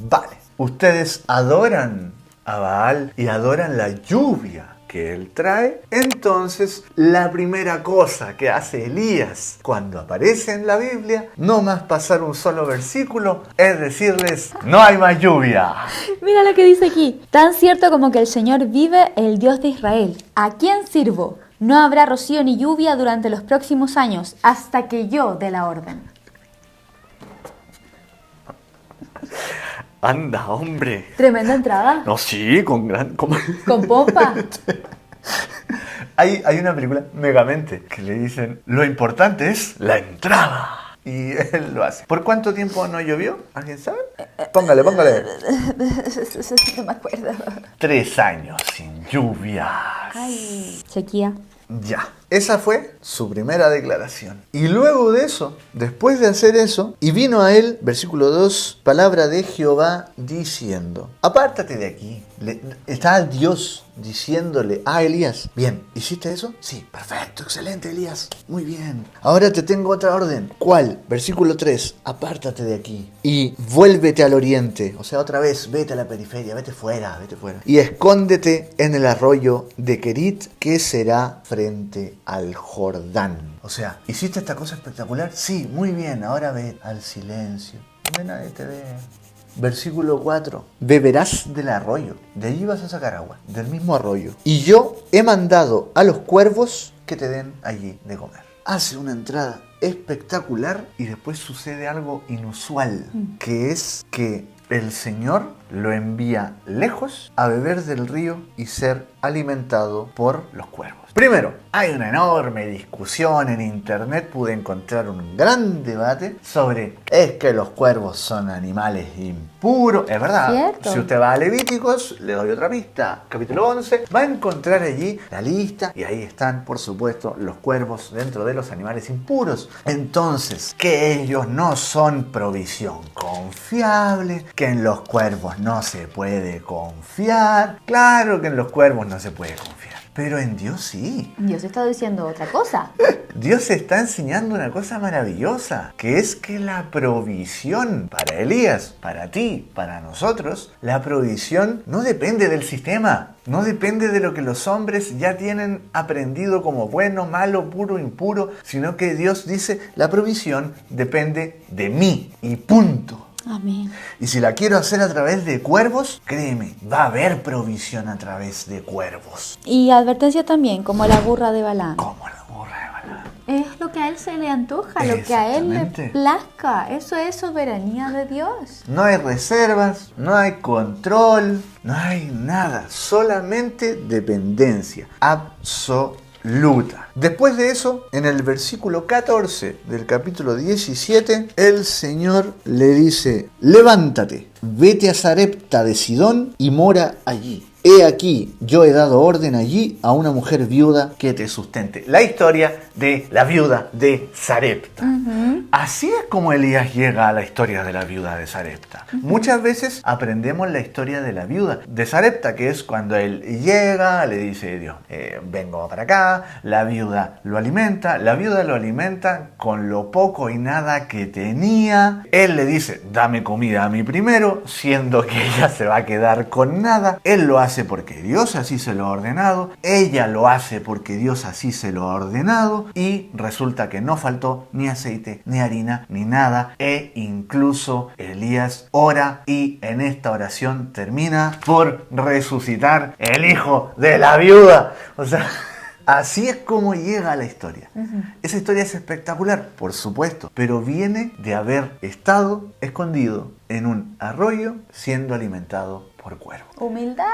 Vale, ustedes adoran a Baal y adoran la lluvia que él trae. Entonces, la primera cosa que hace Elías cuando aparece en la Biblia, no más pasar un solo versículo, es decirles: no hay más lluvia. Mira lo que dice aquí. Tan cierto como que el Señor vive, el Dios de Israel. ¿A quién sirvo? No habrá rocío ni lluvia durante los próximos años, hasta que yo dé la orden. Anda, hombre. Tremenda entrada. No, sí, con pompa. Hay una película, Megamente, que le dicen: lo importante es la entrada. Y él lo hace. ¿Por cuánto tiempo no llovió? ¿Alguien sabe? Póngale. No me acuerdo. 3 años sin lluvias. Ay, sequía. Ya, esa fue su primera declaración. Y luego de eso, después de hacer eso, y vino a él, versículo 2, palabra de Jehová diciendo: apártate de aquí. Está Dios diciéndole a Elías: bien, ¿hiciste eso? Sí, perfecto, excelente, Elías, muy bien. Ahora te tengo otra orden. ¿Cuál? Versículo 3, apártate de aquí y vuélvete al oriente. O sea, otra vez, vete a la periferia, vete fuera. Y escóndete en el arroyo de Kerit, que será frente al Jordán. O sea, ¿hiciste esta cosa espectacular? Sí, muy bien, ahora ve al silencio. Nadie te ve. Versículo 4. Beberás del arroyo. De allí vas a sacar agua, del mismo arroyo. Y yo he mandado a los cuervos que te den allí de comer. Hace una entrada espectacular y después sucede algo inusual, que es que el Señor lo envía lejos a beber del río y ser alimentado por los cuervos. Primero, hay una enorme discusión en internet, pude encontrar un gran debate sobre: es que los cuervos son animales impuros. Es verdad, ¿cierto? Si usted va a Levíticos, le doy otra pista, capítulo 11, va a encontrar allí la lista y ahí están, por supuesto, los cuervos dentro de los animales impuros. Entonces, que ellos no son provisión confiable, que en los cuervos no se puede confiar. Claro que en los cuervos no se puede confiar, pero en Dios sí. Dios está diciendo otra cosa. Dios está enseñando una cosa maravillosa, que es que la provisión para Elías, para ti, para nosotros, la provisión no depende del sistema, no depende de lo que los hombres ya tienen aprendido como bueno, malo, puro, impuro, sino que Dios dice: la provisión depende de mí y punto. Amén. Y si la quiero hacer a través de cuervos, créeme, va a haber provisión a través de cuervos. Y advertencia también, como la burra de Balaam. Como la burra de Balaam. Es lo que a Él se le antoja, lo que a Él le Exactamente. plazca. Eso es soberanía de Dios. No hay reservas, no hay control, no hay nada, solamente dependencia absoluta. Después de eso, en el versículo 14 del capítulo 17, el Señor le dice: levántate, vete a Sarepta de Sidón y mora allí. He aquí, yo he dado orden allí a una mujer viuda que te sustente. La historia de la viuda de Sarepta. Así es como Elías llega a la historia de la viuda de Sarepta. Muchas veces aprendemos la historia de la viuda de Sarepta, que es cuando él llega, le dice: Dios, vengo para acá, la viuda lo alimenta con lo poco y nada que tenía. Él le dice: dame comida a mí primero, siendo que ella se va a quedar con nada. Él lo hace porque Dios así se lo ha ordenado, ella lo hace porque Dios así se lo ha ordenado, y resulta que no faltó ni aceite, ni harina, ni nada, e incluso Elías ora y en esta oración termina por resucitar el hijo de la viuda. O sea, así es como llega a la historia. Esa historia es espectacular, por supuesto, pero viene de haber estado escondido en un arroyo siendo alimentado por cuervos. Humildad.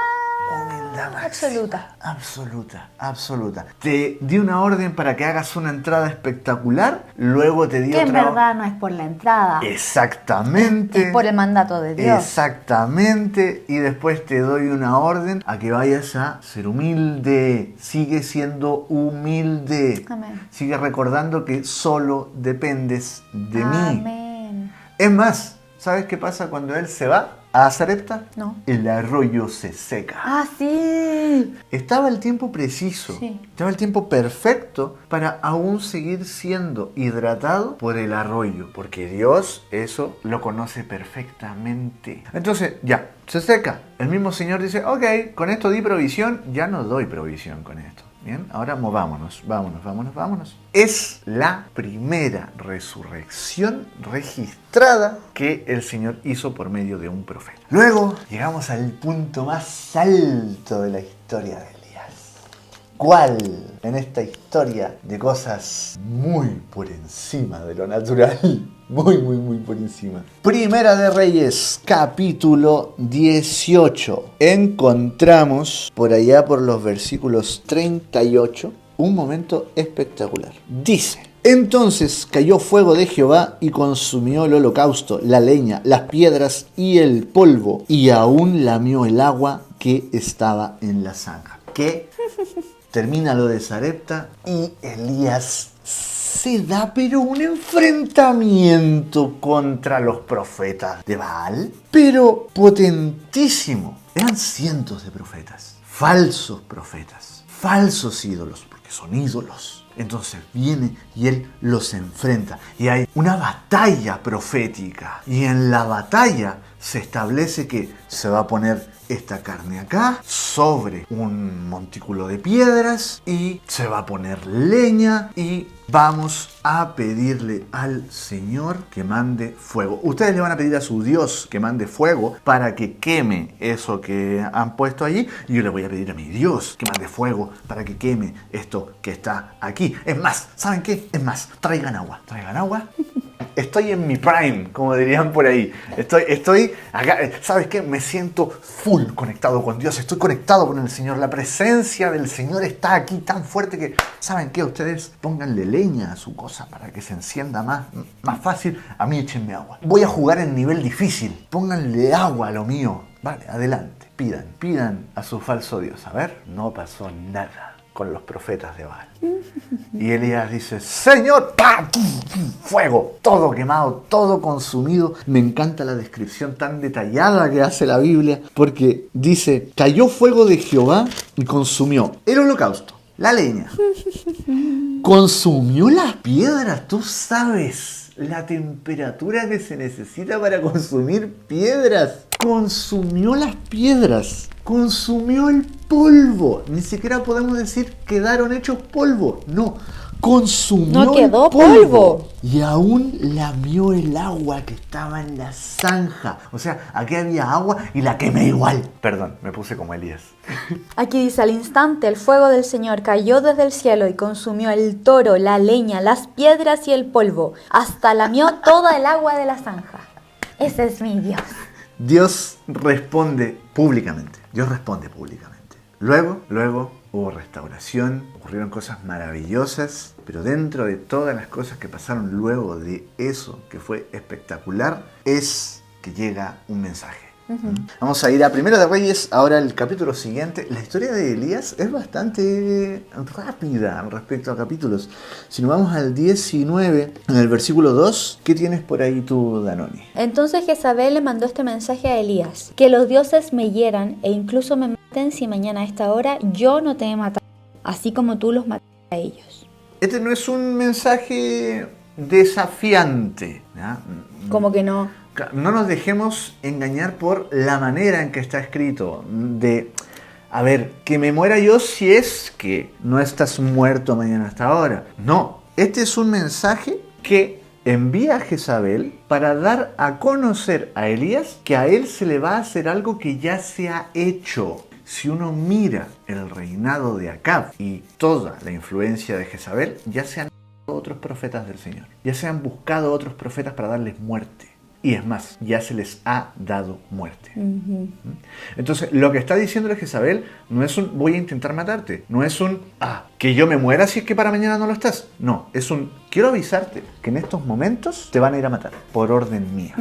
Humildad máxima. Absoluta. Absoluta. Te di una orden para que hagas una entrada espectacular, luego te di Que en otra verdad no es por la entrada. Exactamente. Es por el mandato de Dios. Exactamente. Y después te doy una orden a que vayas a ser humilde. Sigue siendo humilde. Amén. Sigue recordando que solo dependes de mí. Amén. Es más, ¿sabes qué pasa cuando él se va a Sarepta? No. El arroyo se seca. Ah, sí. Estaba el tiempo preciso, Sí. estaba el tiempo perfecto para aún seguir siendo hidratado por el arroyo, porque Dios eso lo conoce perfectamente. Entonces, ya, se seca. El mismo Señor dice: ok, con esto di provisión, ya no doy provisión con esto. Bien, ahora movámonos, vámonos. Es la primera resurrección registrada que el Señor hizo por medio de un profeta. Luego llegamos al punto más alto de la historia de Elías. ¿Cuál? En esta historia de cosas muy por encima de lo natural. Muy por encima. Primera de Reyes, capítulo 18. Encontramos por allá por los versículos 38 un momento espectacular. Dice: entonces cayó fuego de Jehová y consumió el holocausto, la leña, las piedras y el polvo, y aún lamió el agua que estaba en la zanja. ¿Qué? Termina lo de Sarepta y Elías se da pero un enfrentamiento contra los profetas de Baal, pero potentísimo. Eran cientos de profetas, falsos ídolos, porque son ídolos. Entonces viene y él los enfrenta y hay una batalla profética, y en la batalla se establece que se va a poner esta carne acá sobre un montículo de piedras y se va a poner leña y vamos a pedirle al Señor que mande fuego. Ustedes le van a pedir a su Dios que mande fuego para que queme eso que han puesto allí, y yo le voy a pedir a mi Dios que mande fuego para que queme esto que está aquí. Es más, ¿saben qué? Es más, traigan agua. Estoy en mi prime, como dirían por ahí. Estoy acá. ¿Sabes qué? Me siento full conectado con Dios. Estoy conectado con el Señor. La presencia del Señor está aquí tan fuerte que, ¿saben qué? Ustedes pónganle leña a su cosa para que se encienda más fácil. A mí échenme agua. Voy a jugar en nivel difícil. Pónganle agua a lo mío. Vale, adelante. Pidan a su falso Dios. A ver, no pasó nada con los profetas de Baal. Y Elías dice: Señor, ¡pam! Fuego, todo quemado, todo consumido. Me encanta la descripción tan detallada que hace la Biblia, porque dice: cayó fuego de Jehová y consumió el holocausto, la leña, consumió las piedras. Tú sabes la temperatura que se necesita para consumir piedras. Consumió las piedras, consumió el polvo. Ni siquiera podemos decir quedaron hechos polvo. No, consumió No quedó el polvo. y aún lamió el agua que estaba en la zanja. O sea, aquí había agua y la quemé igual. Perdón, me puse como Elías. Aquí dice, al instante el fuego del Señor cayó desde el cielo y consumió el toro, la leña, las piedras y el polvo, hasta lamió toda el agua de la zanja. Ese es mi Dios. Dios responde públicamente. Dios responde públicamente. Luego hubo restauración, ocurrieron cosas maravillosas, pero dentro de todas las cosas que pasaron luego de eso, que fue espectacular, es que llega un mensaje. Vamos a ir a Primero de Reyes, ahora el capítulo siguiente. La historia de Elías es bastante rápida respecto a capítulos. Si nos vamos al 19, en el versículo 2, ¿qué tienes por ahí tú, Danoni? Entonces Jezabel le mandó este mensaje a Elías, que los dioses me hieran e incluso me maten si mañana a esta hora yo no te he matado, así como tú los mataste a ellos. Este no es un mensaje desafiante, ¿ya? Como que no. No nos dejemos engañar por la manera en que está escrito. De, a ver, que me muera yo si es que no estás muerto mañana hasta ahora. No, este es un mensaje que envía a Jezabel para dar a conocer a Elías que a él se le va a hacer algo que ya se ha hecho. Si uno mira el reinado de Acab y toda la influencia de Jezabel, ya se han otros profetas del Señor. Ya se han buscado otros profetas para darles muerte. Y es más, ya se les ha dado muerte. Entonces, lo que está diciéndole Jezabel no es un voy a intentar matarte. No es un que yo me muera si es que para mañana no lo estás. No, es un quiero avisarte que en estos momentos te van a ir a matar por orden mía.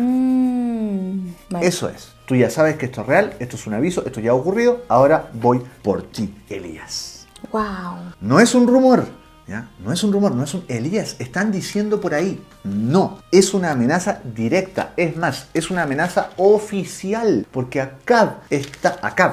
Vale. Eso es. Tú ya sabes que esto es real, esto es un aviso, esto ya ha ocurrido. Ahora voy por ti, Elías. Wow. No es un rumor. ¿Ya? No es un rumor, no es un Elías, están diciendo por ahí. No, es una amenaza directa. Es más, es una amenaza oficial. Porque Acab,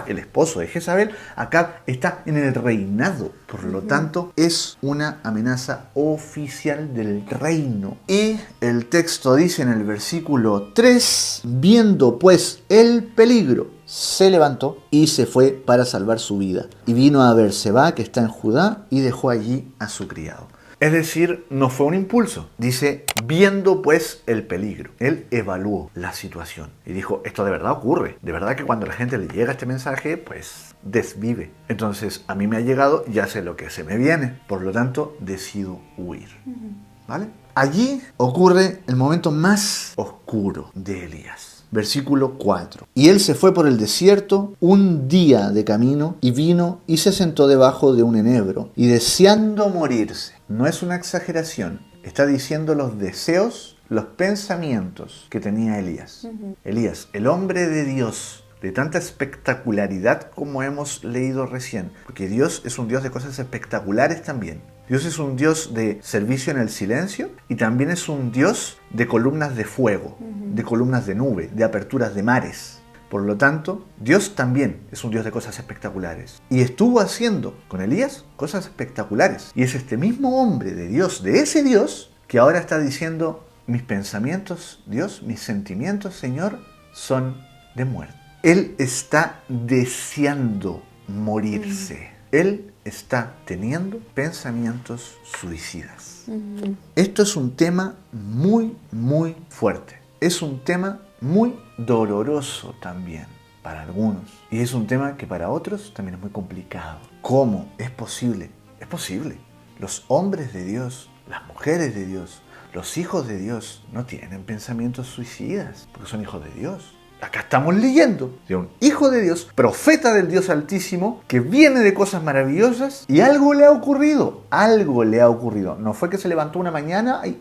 el esposo de Jezabel, Acab está en el reinado. Por lo tanto, es una amenaza oficial del reino. Y el texto dice en el versículo 3, viendo pues el peligro, se levantó y se fue para salvar su vida. Y vino a Berseba, que está en Judá, y dejó allí a su criado. Es decir, no fue un impulso. Dice, viendo pues el peligro. Él evaluó la situación y dijo, esto de verdad ocurre. De verdad que cuando a la gente le llega este mensaje, pues desvive. Entonces, a mí me ha llegado, ya sé lo que se me viene. Por lo tanto, decido huir. ¿Vale? Allí ocurre el momento más oscuro de Elías. Versículo 4. Y él se fue por el desierto un día de camino y vino y se sentó debajo de un enebro y deseando morirse. No es una exageración. Está diciendo los deseos, los pensamientos que tenía Elías. Elías, el hombre de Dios, de tanta espectacularidad como hemos leído recién. Porque Dios es un Dios de cosas espectaculares también. Dios es un Dios de servicio en el silencio y también es un Dios de columnas de fuego, de columnas de nube, de aperturas de mares. Por lo tanto, Dios también es un Dios de cosas espectaculares. Y estuvo haciendo con Elías cosas espectaculares. Y es este mismo hombre de Dios, de ese Dios, que ahora está diciendo, mis pensamientos, Dios, mis sentimientos, Señor, son de muerte. Él está deseando morirse. Él está teniendo pensamientos suicidas. Esto es un tema muy, muy fuerte. Es un tema muy doloroso también para algunos. Y es un tema que para otros también es muy complicado. ¿Cómo es posible? Es posible. Los hombres de Dios, las mujeres de Dios, los hijos de Dios no tienen pensamientos suicidas porque son hijos de Dios. Acá estamos leyendo de un hijo de Dios, profeta del Dios Altísimo, que viene de cosas maravillosas y algo le ha ocurrido. Algo le ha ocurrido. No fue que se levantó una mañana y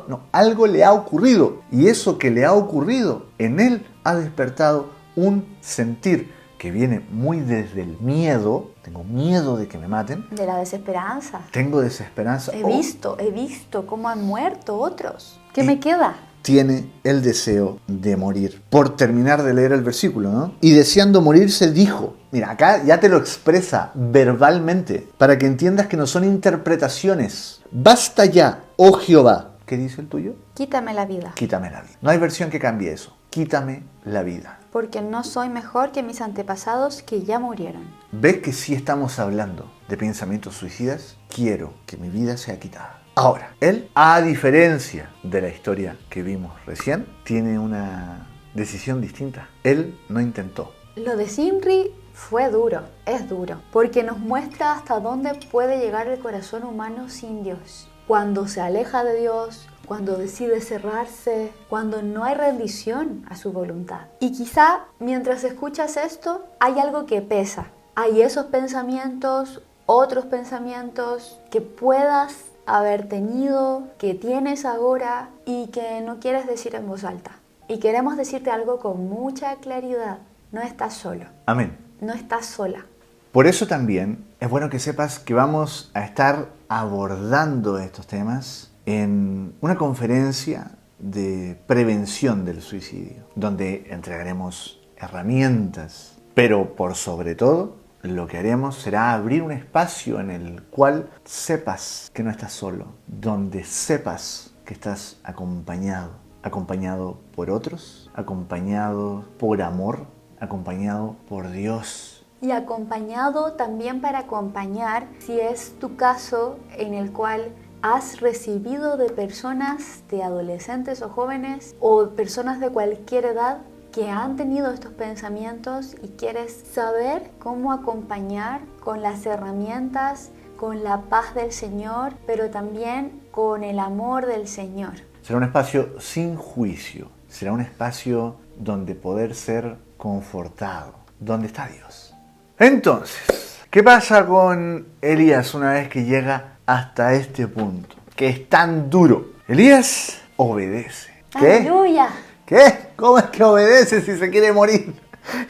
no, algo le ha ocurrido. Y eso que le ha ocurrido en él ha despertado un sentir que viene muy desde el miedo. Tengo miedo de que me maten. De la desesperanza. Tengo desesperanza. He visto cómo han muerto otros. ¿Qué me queda? Tiene el deseo de morir. Por terminar de leer el versículo, ¿no? Y deseando morirse dijo, mira, acá ya te lo expresa verbalmente, para que entiendas que no son interpretaciones. Basta ya, oh Jehová. ¿Qué dice el tuyo? Quítame la vida. Quítame la vida. No hay versión que cambie eso. Quítame la vida. Porque no soy mejor que mis antepasados que ya murieron. ¿Ves que sí estamos hablando de pensamientos suicidas? Quiero que mi vida sea quitada. Ahora, él, a diferencia de la historia que vimos recién, tiene una decisión distinta. Él no intentó. Lo de Zimri fue duro, es duro, porque nos muestra hasta dónde puede llegar el corazón humano sin Dios. Cuando se aleja de Dios, cuando decide cerrarse, cuando no hay rendición a su voluntad. Y quizá mientras escuchas esto, hay algo que pesa. Hay esos pensamientos, otros pensamientos que puedas haber tenido, que tienes ahora y que no quieres decir en voz alta. Y queremos decirte algo con mucha claridad. No estás solo. Amén. No estás sola. Por eso también es bueno que sepas que vamos a estar abordando estos temas en una conferencia de prevención del suicidio, donde entregaremos herramientas, pero por sobre todo lo que haremos será abrir un espacio en el cual sepas que no estás solo, donde sepas que estás acompañado por otros, acompañado por amor, acompañado por Dios. Y acompañado también para acompañar si es tu caso en el cual has recibido de personas, de adolescentes o jóvenes o personas de cualquier edad que han tenido estos pensamientos y quieres saber cómo acompañar con las herramientas, con la paz del Señor, pero también con el amor del Señor. Será un espacio sin juicio, será un espacio donde poder ser confortado, donde está Dios. Entonces, ¿qué pasa con Elías una vez que llega hasta este punto? Que es tan duro. Elías obedece. ¿Qué? ¡Aleluya! ¿Qué? ¿Cómo es que obedece si se quiere morir?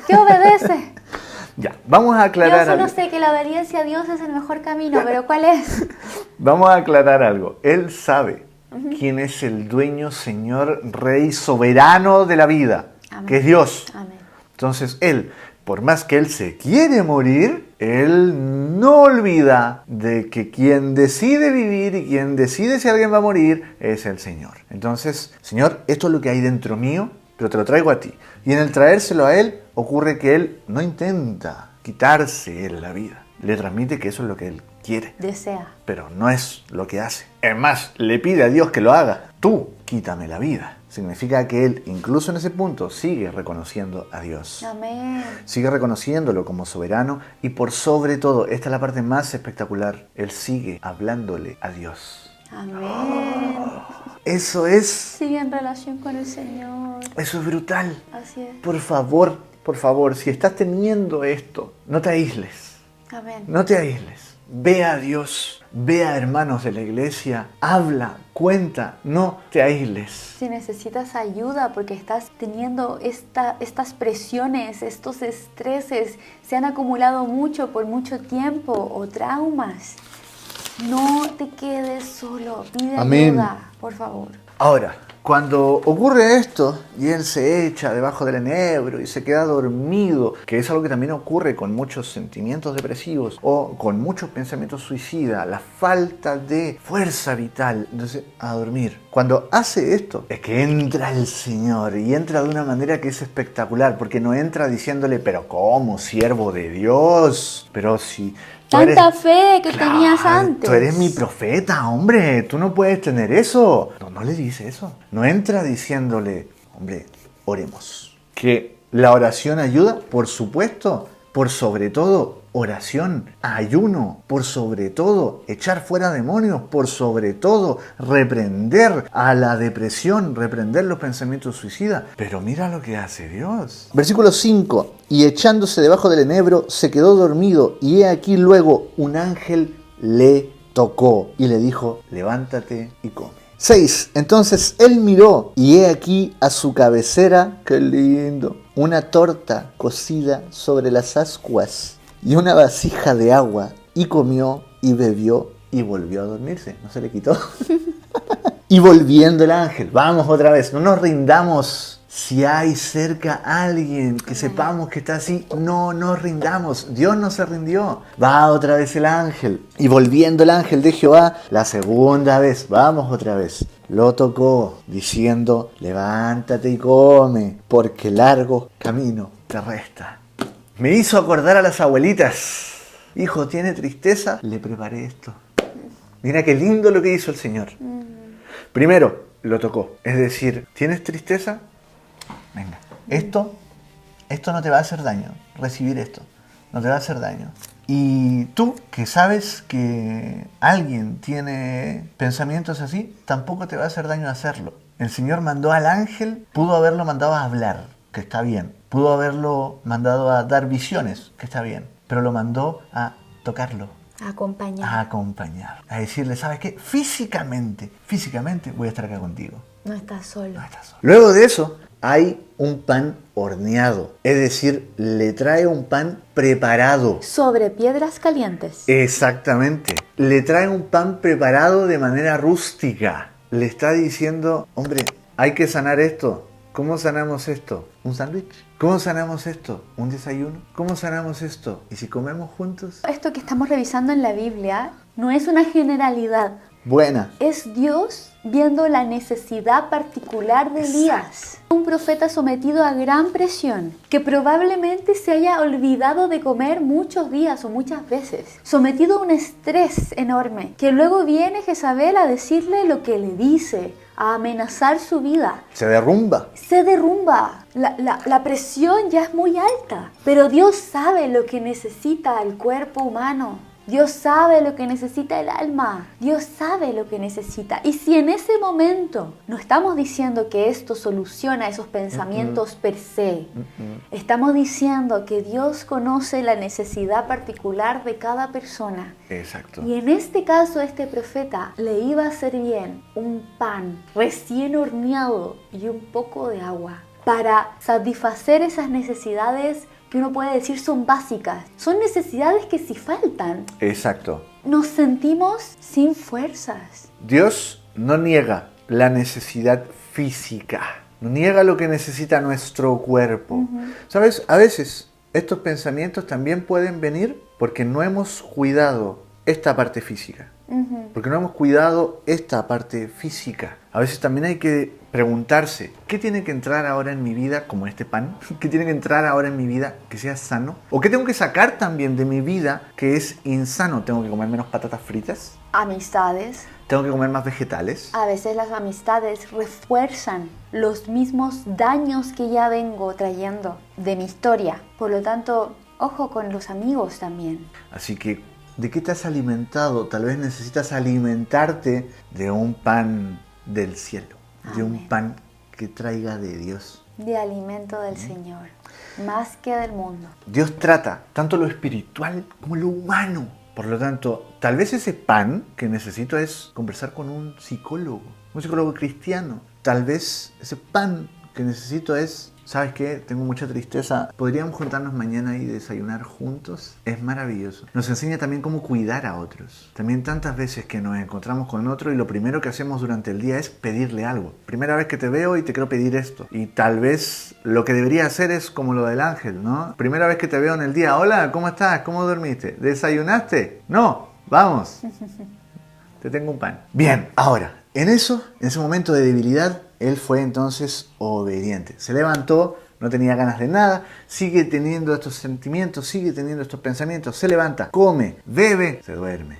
¿Qué obedece? Ya, vamos a aclarar Yo solo algo. sé que la obediencia a Dios es el mejor camino, pero ¿cuál es? Vamos a aclarar algo. Él sabe quién es el dueño, Señor, Rey, soberano de la vida, Amén. que es Dios. Amén. Entonces él, por más que él se quiere morir, él no olvida de que quien decide vivir y quien decide si alguien va a morir es el Señor. Entonces, Señor, esto es lo que hay dentro mío, pero te lo traigo a ti. Y en el traérselo a él, ocurre que él no intenta quitarse él la vida. Le transmite que eso es lo que él quiere, Desea. pero no es lo que hace. Es más, le pide a Dios que lo haga. Tú, quítame la vida. Significa que él, incluso en ese punto, sigue reconociendo a Dios. Amén. Sigue reconociéndolo como soberano y por sobre todo, esta es la parte más espectacular, él sigue hablándole a Dios. Amén. Eso es Sigue en relación con el Señor. brutal. Así es. Por favor, si estás teniendo esto, no te aísles. Amén. No te aísles. Ve a Dios, ve a hermanos de la iglesia, habla, cuenta, no te aísles. Si necesitas ayuda porque estás teniendo estas presiones, estos estreses, se han acumulado mucho por mucho tiempo o traumas, no te quedes solo, pide Amén. ayuda, por favor. Ahora, cuando ocurre esto y él se echa debajo del enebro y se queda dormido, que es algo que también ocurre con muchos sentimientos depresivos o con muchos pensamientos suicidas, la falta de fuerza vital, entonces a dormir. Cuando hace esto es que entra el Señor y entra de una manera que es espectacular, porque no entra diciéndole, pero ¿cómo, siervo de Dios? Pero si... tú eres- Tanta fe que Claro, tenías antes. Tú eres mi profeta, hombre. Tú no puedes tener eso. No le dice eso. No entra diciéndole, hombre, oremos. Que la oración ayuda, por supuesto. Por sobre todo, oración, ayuno. Por sobre todo, echar fuera demonios. Por sobre todo, reprender a la depresión, reprender los pensamientos suicidas. Pero mira lo que hace Dios. Versículo 5. Y echándose debajo del enebro, se quedó dormido, y he aquí luego un ángel le tocó y le dijo, levántate y come. 6. Entonces él miró, y he aquí a su cabecera, qué lindo, una torta cocida sobre las ascuas y una vasija de agua, y comió y bebió y volvió a dormirse. No se le quitó. Y volviendo el ángel, vamos otra vez, no nos rindamos. Si hay cerca alguien que sepamos que está así, no nos rindamos. Dios no se rindió. Va otra vez el ángel. Y volviendo el ángel de Jehová, la segunda vez, vamos otra vez, lo tocó, diciendo, levántate y come, porque largo camino te resta. Me hizo acordar a las abuelitas. Hijo, ¿tiene tristeza? Le preparé esto. Mira qué lindo lo que hizo el Señor. Primero, lo tocó. Es decir, ¿tienes tristeza? Venga, esto no te va a hacer daño. Recibir esto no te va a hacer daño. Y tú, que sabes que alguien tiene pensamientos así, tampoco te va a hacer daño hacerlo. El Señor mandó al ángel, pudo haberlo mandado a hablar, que está bien. Pudo haberlo mandado a dar visiones, que está bien. Pero lo mandó a tocarlo. A acompañar. A decirle, ¿sabes qué? Físicamente voy a estar acá contigo. No estás solo. Luego de eso, hay un pan horneado. Es decir, le trae un pan preparado. Sobre piedras calientes. Exactamente. Le trae un pan preparado de manera rústica. Le está diciendo, hombre, hay que sanar esto. ¿Cómo sanamos esto? ¿Un sándwich? ¿Cómo sanamos esto? ¿Un desayuno? ¿Cómo sanamos esto? ¿Y si comemos juntos? Esto que estamos revisando en la Biblia no es una generalidad. Buena. Es Dios viendo la necesidad particular de Elías. Un profeta sometido a gran presión, que probablemente se haya olvidado de comer muchos días o muchas veces. Sometido a un estrés enorme, que luego viene Jezabel a decirle lo que le dice, a amenazar su vida. Se derrumba. La presión ya es muy alta. Pero Dios sabe lo que necesita el cuerpo humano. Dios sabe lo que necesita el alma. Dios sabe lo que necesita. Y si en ese momento no estamos diciendo que esto soluciona esos pensamientos per se, estamos diciendo que Dios conoce la necesidad particular de cada persona. Exacto. Y en este caso, este profeta le iba a hacer bien un pan recién horneado y un poco de agua para satisfacer esas necesidades que uno puede decir son básicas. Son necesidades que si faltan, exacto, nos sentimos sin fuerzas. Dios no niega la necesidad física, no niega lo que necesita nuestro cuerpo. ¿Sabes? A veces estos pensamientos también pueden venir porque no hemos cuidado esta parte física. Porque no hemos cuidado esta parte física. A veces también hay que preguntarse, ¿qué tiene que entrar ahora en mi vida como este pan? ¿Qué tiene que entrar ahora en mi vida que sea sano? ¿O qué tengo que sacar también de mi vida que es insano? ¿Tengo que comer menos patatas fritas? Amistades. ¿Tengo que comer más vegetales? A veces las amistades refuerzan los mismos daños que ya vengo trayendo de mi historia. Por lo tanto, ojo con los amigos también. Así que, ¿de qué te has alimentado? Tal vez necesitas alimentarte de un pan del cielo, de un pan que traiga de Dios. De alimento del Señor, más que del mundo. Dios trata tanto lo espiritual como lo humano. Por lo tanto, tal vez ese pan que necesito es conversar con un psicólogo cristiano. Tal vez ese pan que necesito es, ¿sabes qué? Tengo mucha tristeza. ¿Podríamos juntarnos mañana y desayunar juntos? Es maravilloso. Nos enseña también cómo cuidar a otros. También tantas veces que nos encontramos con otro y lo primero que hacemos durante el día es pedirle algo. Primera vez que te veo y te quiero pedir esto. Y tal vez lo que debería hacer es como lo del ángel, ¿no? Primera vez que te veo en el día. Hola, ¿cómo estás? ¿Cómo dormiste? ¿Desayunaste? No, vamos. Te tengo un pan. Bien, ahora, en ese momento de debilidad, él fue entonces obediente. Se levantó, no tenía ganas de nada, sigue teniendo estos sentimientos, sigue teniendo estos pensamientos, se levanta, come, bebe, se duerme.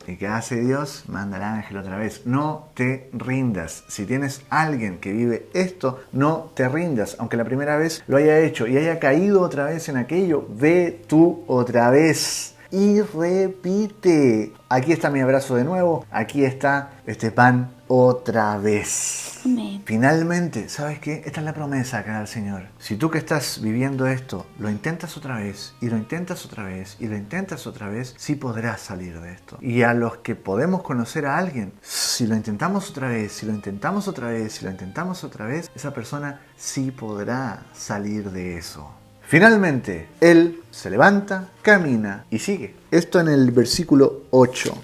¿Y qué hace Dios? Manda al ángel otra vez. No te rindas. Si tienes alguien que vive esto, no te rindas. Aunque la primera vez lo haya hecho y haya caído otra vez en aquello, ve tú otra vez. Y repite. Aquí está mi abrazo de nuevo. Aquí está este pan otra vez. Amén. Finalmente, ¿sabes qué? Esta es la promesa que da el Señor. Si tú que estás viviendo esto, lo intentas otra vez, y lo intentas otra vez, y lo intentas otra vez, sí podrás salir de esto. Y a los que podemos conocer a alguien, si lo intentamos otra vez, si lo intentamos otra vez, si lo intentamos otra vez, esa persona sí podrá salir de eso. Finalmente, él se levanta, camina y sigue. Esto en el versículo 8.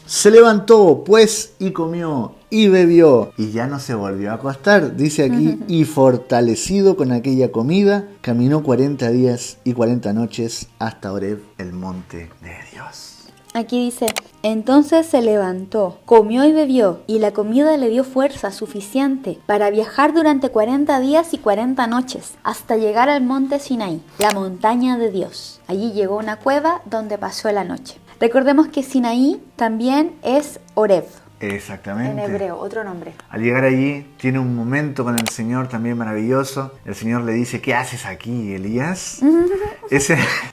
Se levantó, pues, y comió, y bebió, y ya no se volvió a acostar. Dice aquí, y fortalecido con aquella comida, caminó 40 días y 40 noches hasta Horeb, el monte de Dios. Aquí dice, entonces se levantó, comió y bebió, y la comida le dio fuerza suficiente para viajar durante 40 días y 40 noches, hasta llegar al monte Sinaí, la montaña de Dios. Allí llegó a una cueva donde pasó la noche. Recordemos que Sinaí también es Horeb. Exactamente. En hebreo, otro nombre. Al llegar allí, tiene un momento con el Señor también maravilloso. El Señor le dice, ¿qué haces aquí, Elías?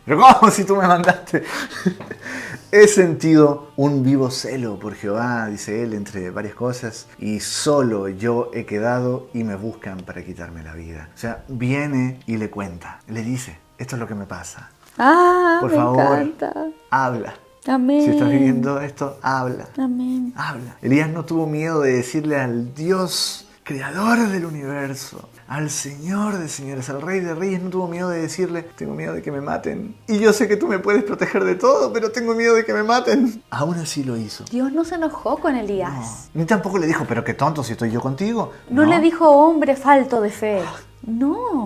Pero ¿cómo si tú me mandaste? He sentido un vivo celo por Jehová, dice él, entre varias cosas, y solo yo he quedado y me buscan para quitarme la vida. O sea, viene y le cuenta, le dice, esto es lo que me pasa. Por favor, encanta. habla. Amén. Si estás viviendo esto, habla. Amén. Habla. Elías no tuvo miedo de decirle al Dios, creador del universo, al Señor de señores, al Rey de reyes, no tuvo miedo de decirle, tengo miedo de que me maten. Y yo sé que tú me puedes proteger de todo, pero tengo miedo de que me maten. Aún así lo hizo. Dios no se enojó con Elías. Ni tampoco le dijo, pero qué tonto si estoy yo contigo. No le dijo hombre falto de fe. No.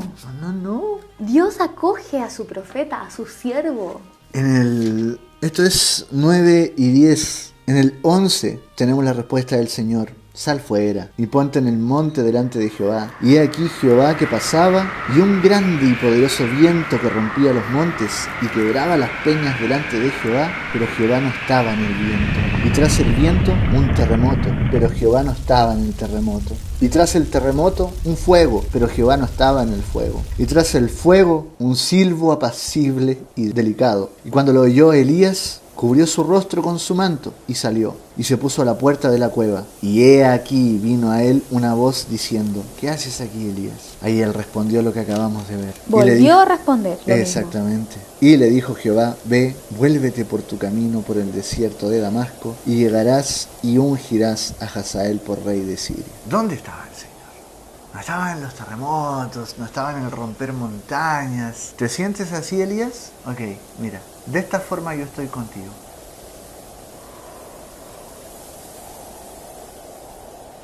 No. Dios acoge a su profeta, a su siervo. Esto es 9 y 10. En el 11 tenemos la respuesta del Señor. Sal fuera y ponte en el monte delante de Jehová. Y he aquí Jehová que pasaba, y un grande y poderoso viento que rompía los montes y quebraba las peñas delante de Jehová, pero Jehová no estaba en el viento. Y tras el viento un terremoto, pero Jehová no estaba en el terremoto. Y tras el terremoto un fuego, pero Jehová no estaba en el fuego. Y tras el fuego un silbo apacible y delicado. Y cuando lo oyó Elías, cubrió su rostro con su manto y salió, y se puso a la puerta de la cueva. Y he aquí vino a él una voz diciendo, ¿qué haces aquí, Elías? Ahí él respondió lo que acabamos de ver. Volvió a responder lo exactamente. Y le dijo Jehová, ve, vuélvete por tu camino por el desierto de Damasco, y llegarás y ungirás a Hazael por rey de Siria. ¿Dónde estaba el Señor? No estaba en los terremotos, no estaba en el romper montañas. ¿Te sientes así, Elías? Ok, mira, de esta forma yo estoy contigo.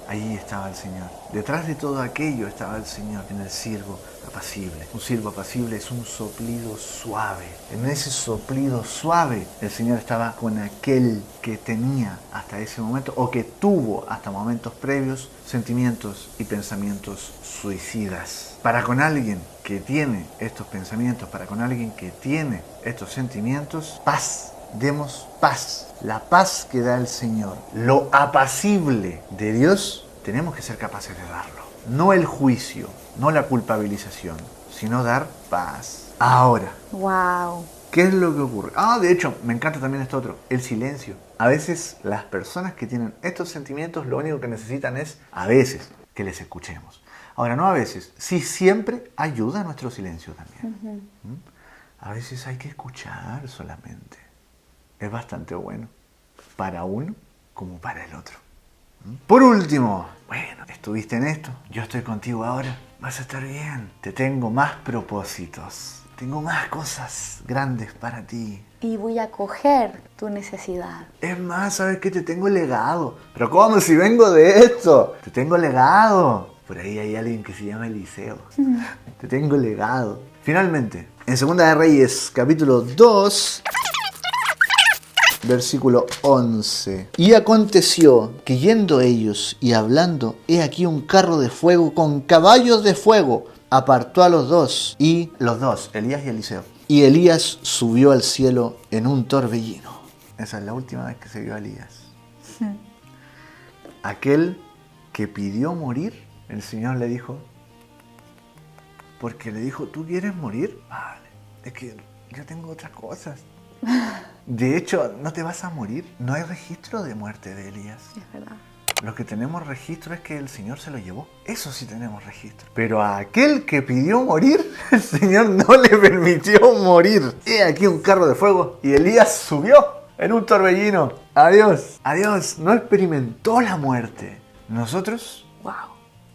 Allí estaba el Señor. Detrás de todo aquello estaba el Señor en el siervo apacible. Un siervo apacible es un soplido suave. En ese soplido suave el Señor estaba con aquel que tenía hasta ese momento, o que tuvo hasta momentos previos, sentimientos y pensamientos suicidas. Para con alguien que tiene estos pensamientos, para con alguien que tiene estos sentimientos, paz. Demos paz, la paz que da el Señor, lo apacible de Dios, tenemos que ser capaces de darlo. No el juicio, no la culpabilización, sino dar paz. Ahora, Wow. ¿qué es lo que ocurre? De hecho, me encanta también esto otro, el silencio. A veces las personas que tienen estos sentimientos lo único que necesitan es, a veces, que les escuchemos. Ahora, no a veces, sí siempre ayuda nuestro silencio también. A veces hay que escuchar solamente. Es bastante bueno, para uno como para el otro. Por último, bueno, estuviste en esto, yo estoy contigo ahora, vas a estar bien. Te tengo más propósitos, tengo más cosas grandes para ti. Y voy a acoger tu necesidad. Es más, ¿sabes qué? Te tengo legado. ¿Pero cómo si vengo de esto? Te tengo legado. Por ahí hay alguien que se llama Eliseo. Te tengo legado. Finalmente, en Segunda de Reyes, capítulo 2... versículo 11. Y aconteció que yendo ellos y hablando, he aquí un carro de fuego con caballos de fuego, apartó a los dos, Elías y Eliseo. Y Elías subió al cielo en un torbellino. Esa es la última vez que se vio a Elías. Aquel que pidió morir, el Señor le dijo, porque le dijo, ¿tú quieres morir? Vale, es que yo tengo otras cosas. De hecho, no te vas a morir. No hay registro de muerte de Elías. Es verdad. Lo que tenemos registro es que el Señor se lo llevó. Eso sí tenemos registro. Pero a aquel que pidió morir, el Señor no le permitió morir. He aquí un carro de fuego y Elías subió en un torbellino. Adiós. Adiós. No experimentó la muerte. Nosotros,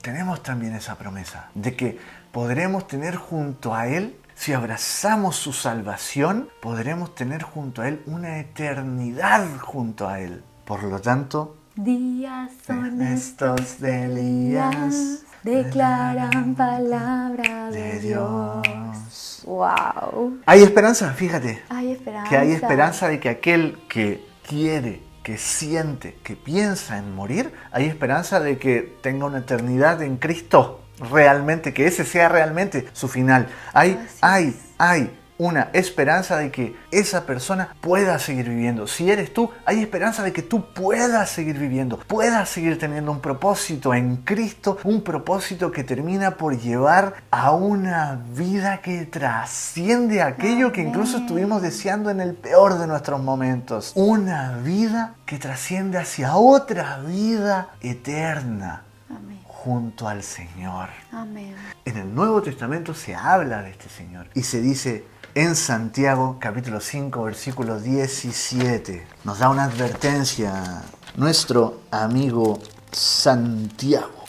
tenemos también esa promesa de que podremos tener junto a Él, si abrazamos su salvación, podremos tener junto a Él una eternidad junto a Él. Por lo tanto, Días son estos de Elías declaran palabra de Dios. Wow. Hay esperanza, fíjate. Hay esperanza. Que hay esperanza de que aquel que quiere, que siente, que piensa en morir, hay esperanza de que tenga una eternidad en Cristo realmente, que ese sea realmente su final. Hay una esperanza de que esa persona pueda seguir viviendo. Si eres tú, hay esperanza de que tú puedas seguir viviendo, puedas seguir teniendo un propósito en Cristo, un propósito que termina por llevar a una vida que trasciende aquello que incluso estuvimos deseando en el peor de nuestros momentos. Una vida que trasciende hacia otra vida eterna. Amén. Junto al Señor. Amén. En el Nuevo Testamento se habla de este Señor y se dice en Santiago capítulo 5 versículo 17. Nos da una advertencia nuestro amigo Santiago.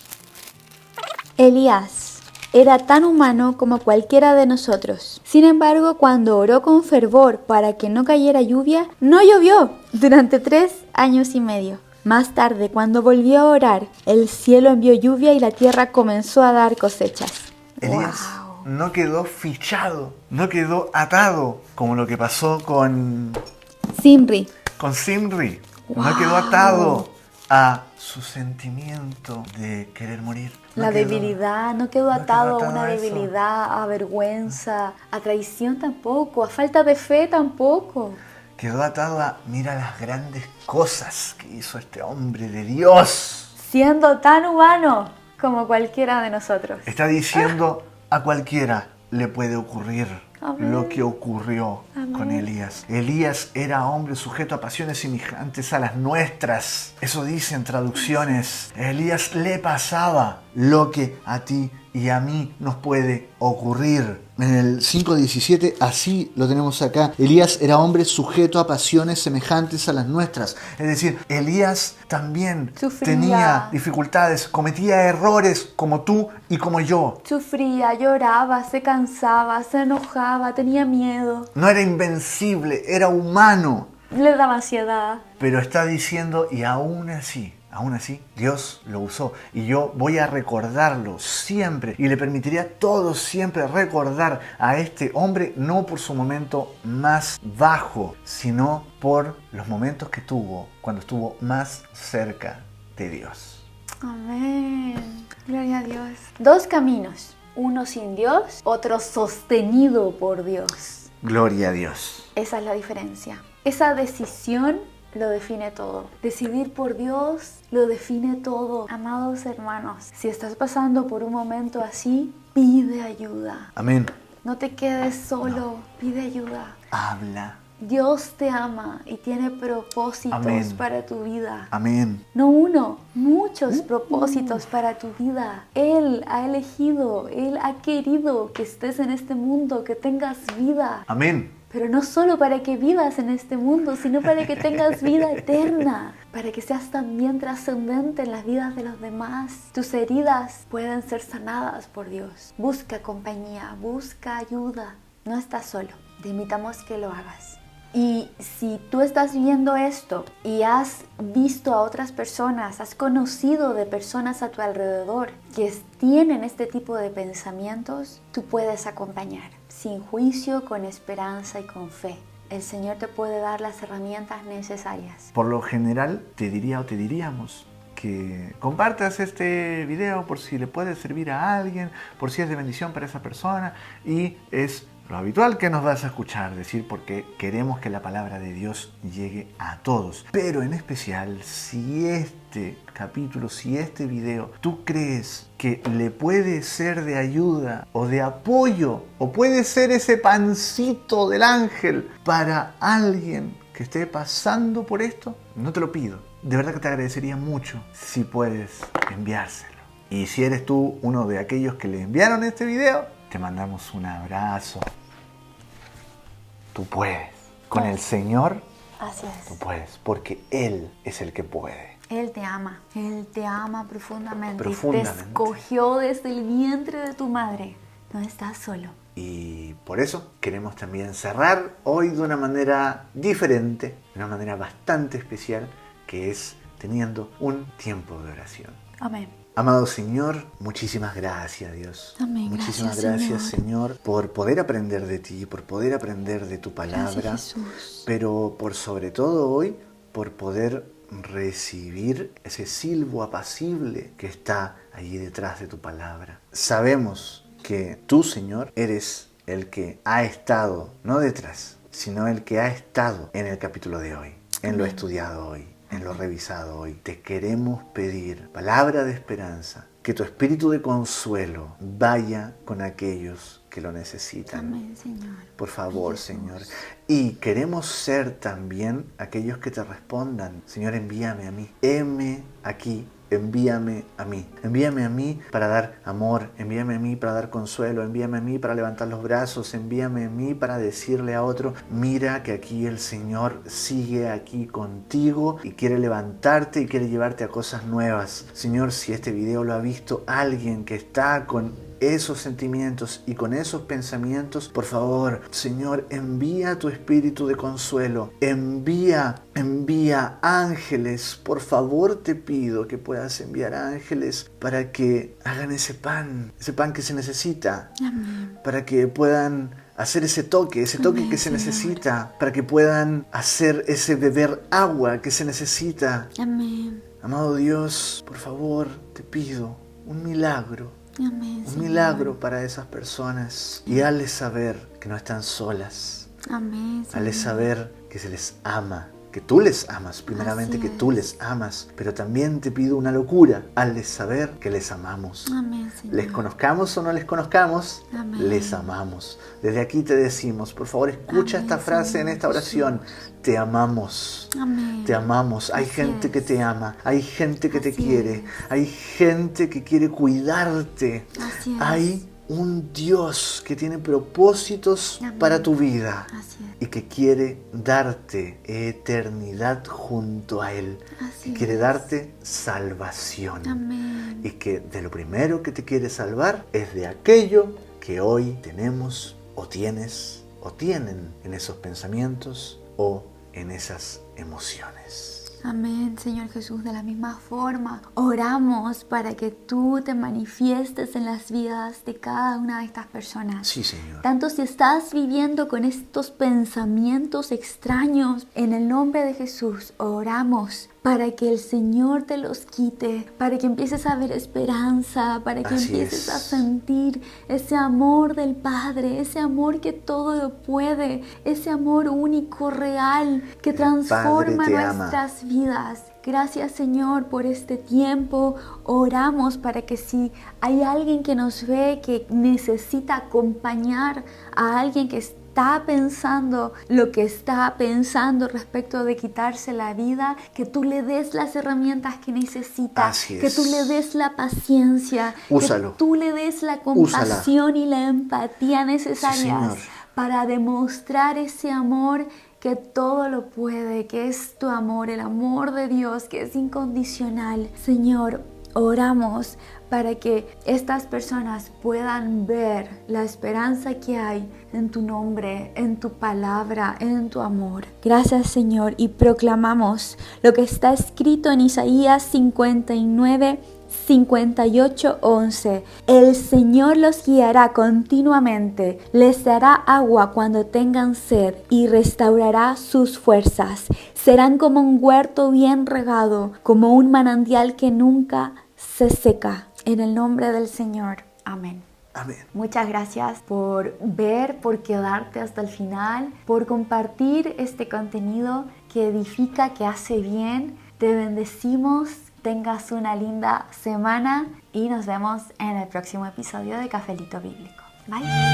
Elías era tan humano como cualquiera de nosotros. Sin embargo, cuando oró con fervor para que no cayera lluvia, no llovió durante 3 años y medio. Más tarde, cuando volvió a orar, el cielo envió lluvia y la tierra comenzó a dar cosechas. Elías no quedó fichado, no quedó atado, como lo que pasó con Zimri. Zimri. No quedó atado a su sentimiento de querer morir. La debilidad, no quedó atado a una a eso. debilidad, a vergüenza, a traición tampoco, a falta de fe tampoco. Quedó atado a, mira las grandes cosas que hizo este hombre de Dios. Siendo tan humano como cualquiera de nosotros. Está diciendo, a cualquiera le puede ocurrir Amén. lo que ocurrió con Elías. Elías era hombre sujeto a pasiones semejantes a las nuestras. Eso dicen traducciones. A Elías le pasaba lo que a ti y a mí nos puede ocurrir. En el 5:17, así lo tenemos acá. Elías era hombre sujeto a pasiones semejantes a las nuestras. Es decir, Elías también Sufría. tenía dificultades, cometía errores como tú y como yo. Sufría, lloraba, se cansaba, se enojaba, tenía miedo, No era invencible, era humano. le daba ansiedad. Pero está diciendo, y aún así, Dios lo usó. Y yo voy a recordarlo siempre. Y le permitiría a todos siempre recordar a este hombre, no por su momento más bajo, sino por los momentos que tuvo cuando estuvo más cerca de Dios. Amén. Gloria a Dios. 2 caminos. Uno sin Dios, otro sostenido por Dios. Gloria a Dios. Esa es la diferencia. Esa decisión lo define todo. Decidir por Dios lo define todo. Amados hermanos, si estás pasando por un momento así, pide ayuda. Amén. No te quedes solo, pide ayuda. Habla. Dios te ama y tiene propósitos Amén. para tu vida. Amén. No uno, muchos propósitos para tu vida. Él ha elegido, Él ha querido que estés en este mundo, que tengas vida. Amén. Pero no solo para que vivas en este mundo, sino para que tengas vida eterna, para que seas también trascendente en las vidas de los demás. Tus heridas pueden ser sanadas por Dios. Busca compañía, busca ayuda. No estás solo. Te invitamos que lo hagas. Y si tú estás viendo esto y has visto a otras personas, has conocido de personas a tu alrededor que tienen este tipo de pensamientos, tú puedes acompañar sin juicio, con esperanza y con fe. El Señor te puede dar las herramientas necesarias. Por lo general te diríamos que compartas este video por si le puede servir a alguien, por si es de bendición para esa persona, y es lo habitual que nos vas a escuchar decir porque queremos que la palabra de Dios llegue a todos. Pero en especial si este capítulo, si este video tú crees que le puede ser de ayuda o de apoyo, o puede ser ese pancito del ángel para alguien que esté pasando por esto, no te lo pido. De verdad que te agradecería mucho si puedes enviárselo. Y si eres tú uno de aquellos que le enviaron este video, te mandamos un abrazo. Tú puedes. Con el Señor, Así es. tú puedes, porque Él es el que puede. Él te ama profundamente. Profundamente. Y te escogió desde el vientre de tu madre. No estás solo. Y por eso queremos también cerrar hoy de una manera diferente, de una manera bastante especial, que es teniendo un tiempo de oración. Amén. Amado Señor, muchísimas gracias, Dios. Amén. Muchísimas Gracias, gracias, Señor, por poder aprender de ti, por poder aprender de tu palabra, Gracias, Jesús. pero por sobre todo hoy, por poder recibir ese silbo apacible que está allí detrás de tu palabra. Sabemos que tú, Señor, eres el que ha estado, no detrás, sino el que ha estado en el capítulo de hoy, en lo estudiado hoy, en lo revisado hoy. Te queremos pedir palabra de esperanza, que tu espíritu de consuelo vaya con aquellos que lo necesitan. Amén, Señor. Por favor, Ay, Jesús. Señor. Y queremos ser también aquellos que te respondan: Señor, envíame a mí. Heme aquí. Envíame a mí. Envíame a mí para dar amor. Envíame a mí para dar consuelo. Envíame a mí para levantar los brazos. Envíame a mí para decirle a otro: mira que aquí el Señor sigue aquí contigo y quiere levantarte y quiere llevarte a cosas nuevas. Señor, si este video lo ha visto alguien que está con esos sentimientos y con esos pensamientos, por favor, Señor, envía tu espíritu de consuelo, envía ángeles, por favor te pido que puedas enviar ángeles para que hagan ese pan que se necesita, Amén. para que puedan hacer ese toque Amén, que se Señor. necesita, para que puedan hacer ese beber agua que se necesita. Amén. Amado Dios, por favor, te pido un milagro. Amén, Un Señor. milagro para esas personas y hazles saber que no están solas, Amén, Señor. hazles saber que se les ama, que tú les amas, primeramente Así que tú es. les amas, pero también te pido una locura, hazles saber que les amamos. Amén, Señor. Les conozcamos o no les conozcamos, Amén. les amamos. Desde aquí te decimos, por favor, escucha Amén, esta frase Señor en esta oración: te amamos. Amén. Te amamos. Hay Así gente es. que te ama, hay gente que te Así quiere, es. hay gente que quiere cuidarte. Así es. Hay un Dios que tiene propósitos Amén. para tu vida Así es. y que quiere darte eternidad junto a Él, Así que quiere es. darte salvación. Amén. Y que de lo primero que te quiere salvar es de aquello que hoy tenemos o tienes o tienen en esos pensamientos o en esas emociones. Amén, Señor Jesús. De la misma forma, oramos para que tú te manifiestes en las vidas de cada una de estas personas. Sí, Señor. Tanto si estás viviendo con estos pensamientos extraños, en el nombre de Jesús oramos para que el Señor te los quite, para que empieces a ver esperanza, para que Así empieces es. a sentir ese amor del Padre, ese amor que todo lo puede, ese amor único, real, que transforma Padre te ama. nuestras vidas. Gracias, Señor, por este tiempo. Oramos para que si hay alguien que nos ve, que necesita acompañar a alguien que está pensando lo que está pensando respecto de quitarse la vida, que tú le des las herramientas que necesita, Así que es. tú le des la paciencia, Úsalo. que tú le des la Úsala. compasión y la empatía Sí, necesarias Señor. para demostrar ese amor que todo lo puede, que es tu amor, el amor de Dios, que es incondicional. Señor, oramos para que estas personas puedan ver la esperanza que hay en tu nombre, en tu palabra, en tu amor. Gracias, Señor, y proclamamos lo que está escrito en Isaías 59, 58:11. El Señor los guiará continuamente, les dará agua cuando tengan sed y restaurará sus fuerzas. Serán como un huerto bien regado, como un manantial que nunca se seca. En el nombre del Señor. Amén. Amén. Muchas gracias por ver, por quedarte hasta el final, por compartir este contenido que edifica, que hace bien. Te bendecimos. Tengas una linda semana y nos vemos en el próximo episodio de Cafelito Bíblico. Bye.